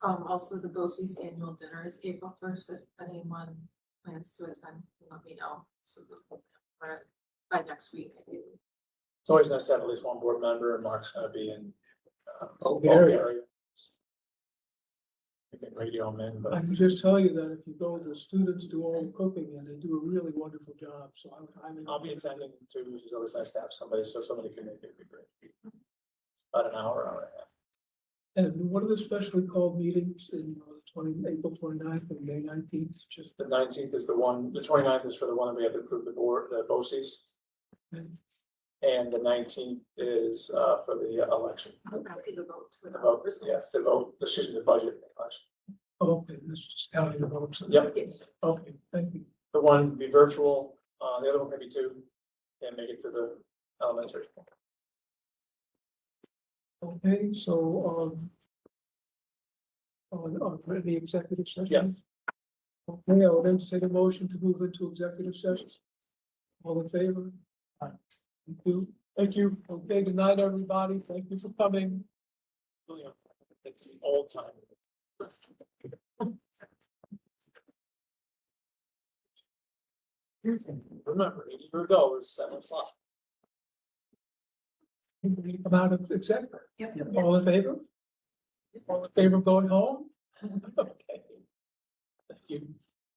Also the BOCES annual dinner is April 1st. If anyone plans to attend, let me know. So by next week, I think. it's always nice to have at least one board member, and Mark's gonna be in, Bulgaria. Bulgaria. We can radio them in, but. I can just tell you that if you go, the students do all the cooking and they do a really wonderful job, so I'm. I'll be attending too, which is always nice to have somebody, so somebody can make it. It'd be great. About an hour and a half. And what are the specially called meetings in April 29th and May 19th? Just The 19th is the one, the 29th is for the one that we have to approve the board, the BOCES. And the 19th is, for the election. After the vote. The vote, yes, the vote, excuse me, the budget election. okay, this is just counting the votes. Yep. Yes. Okay, thank you. The one will be virtual, the other one can be 2, and make it to the elementary. Okay, so, for the executive session? Yeah. Okay, I would entertain a motion to move into executive session. All in favor? Aye. Thank you. Thank you. Okay, good night, everybody. Thank you for coming. It's the old time. Remember, a year ago, it was 7 o'clock. We come out of executive. Yep. All in favor? All in favor of going home? Okay. Thank you.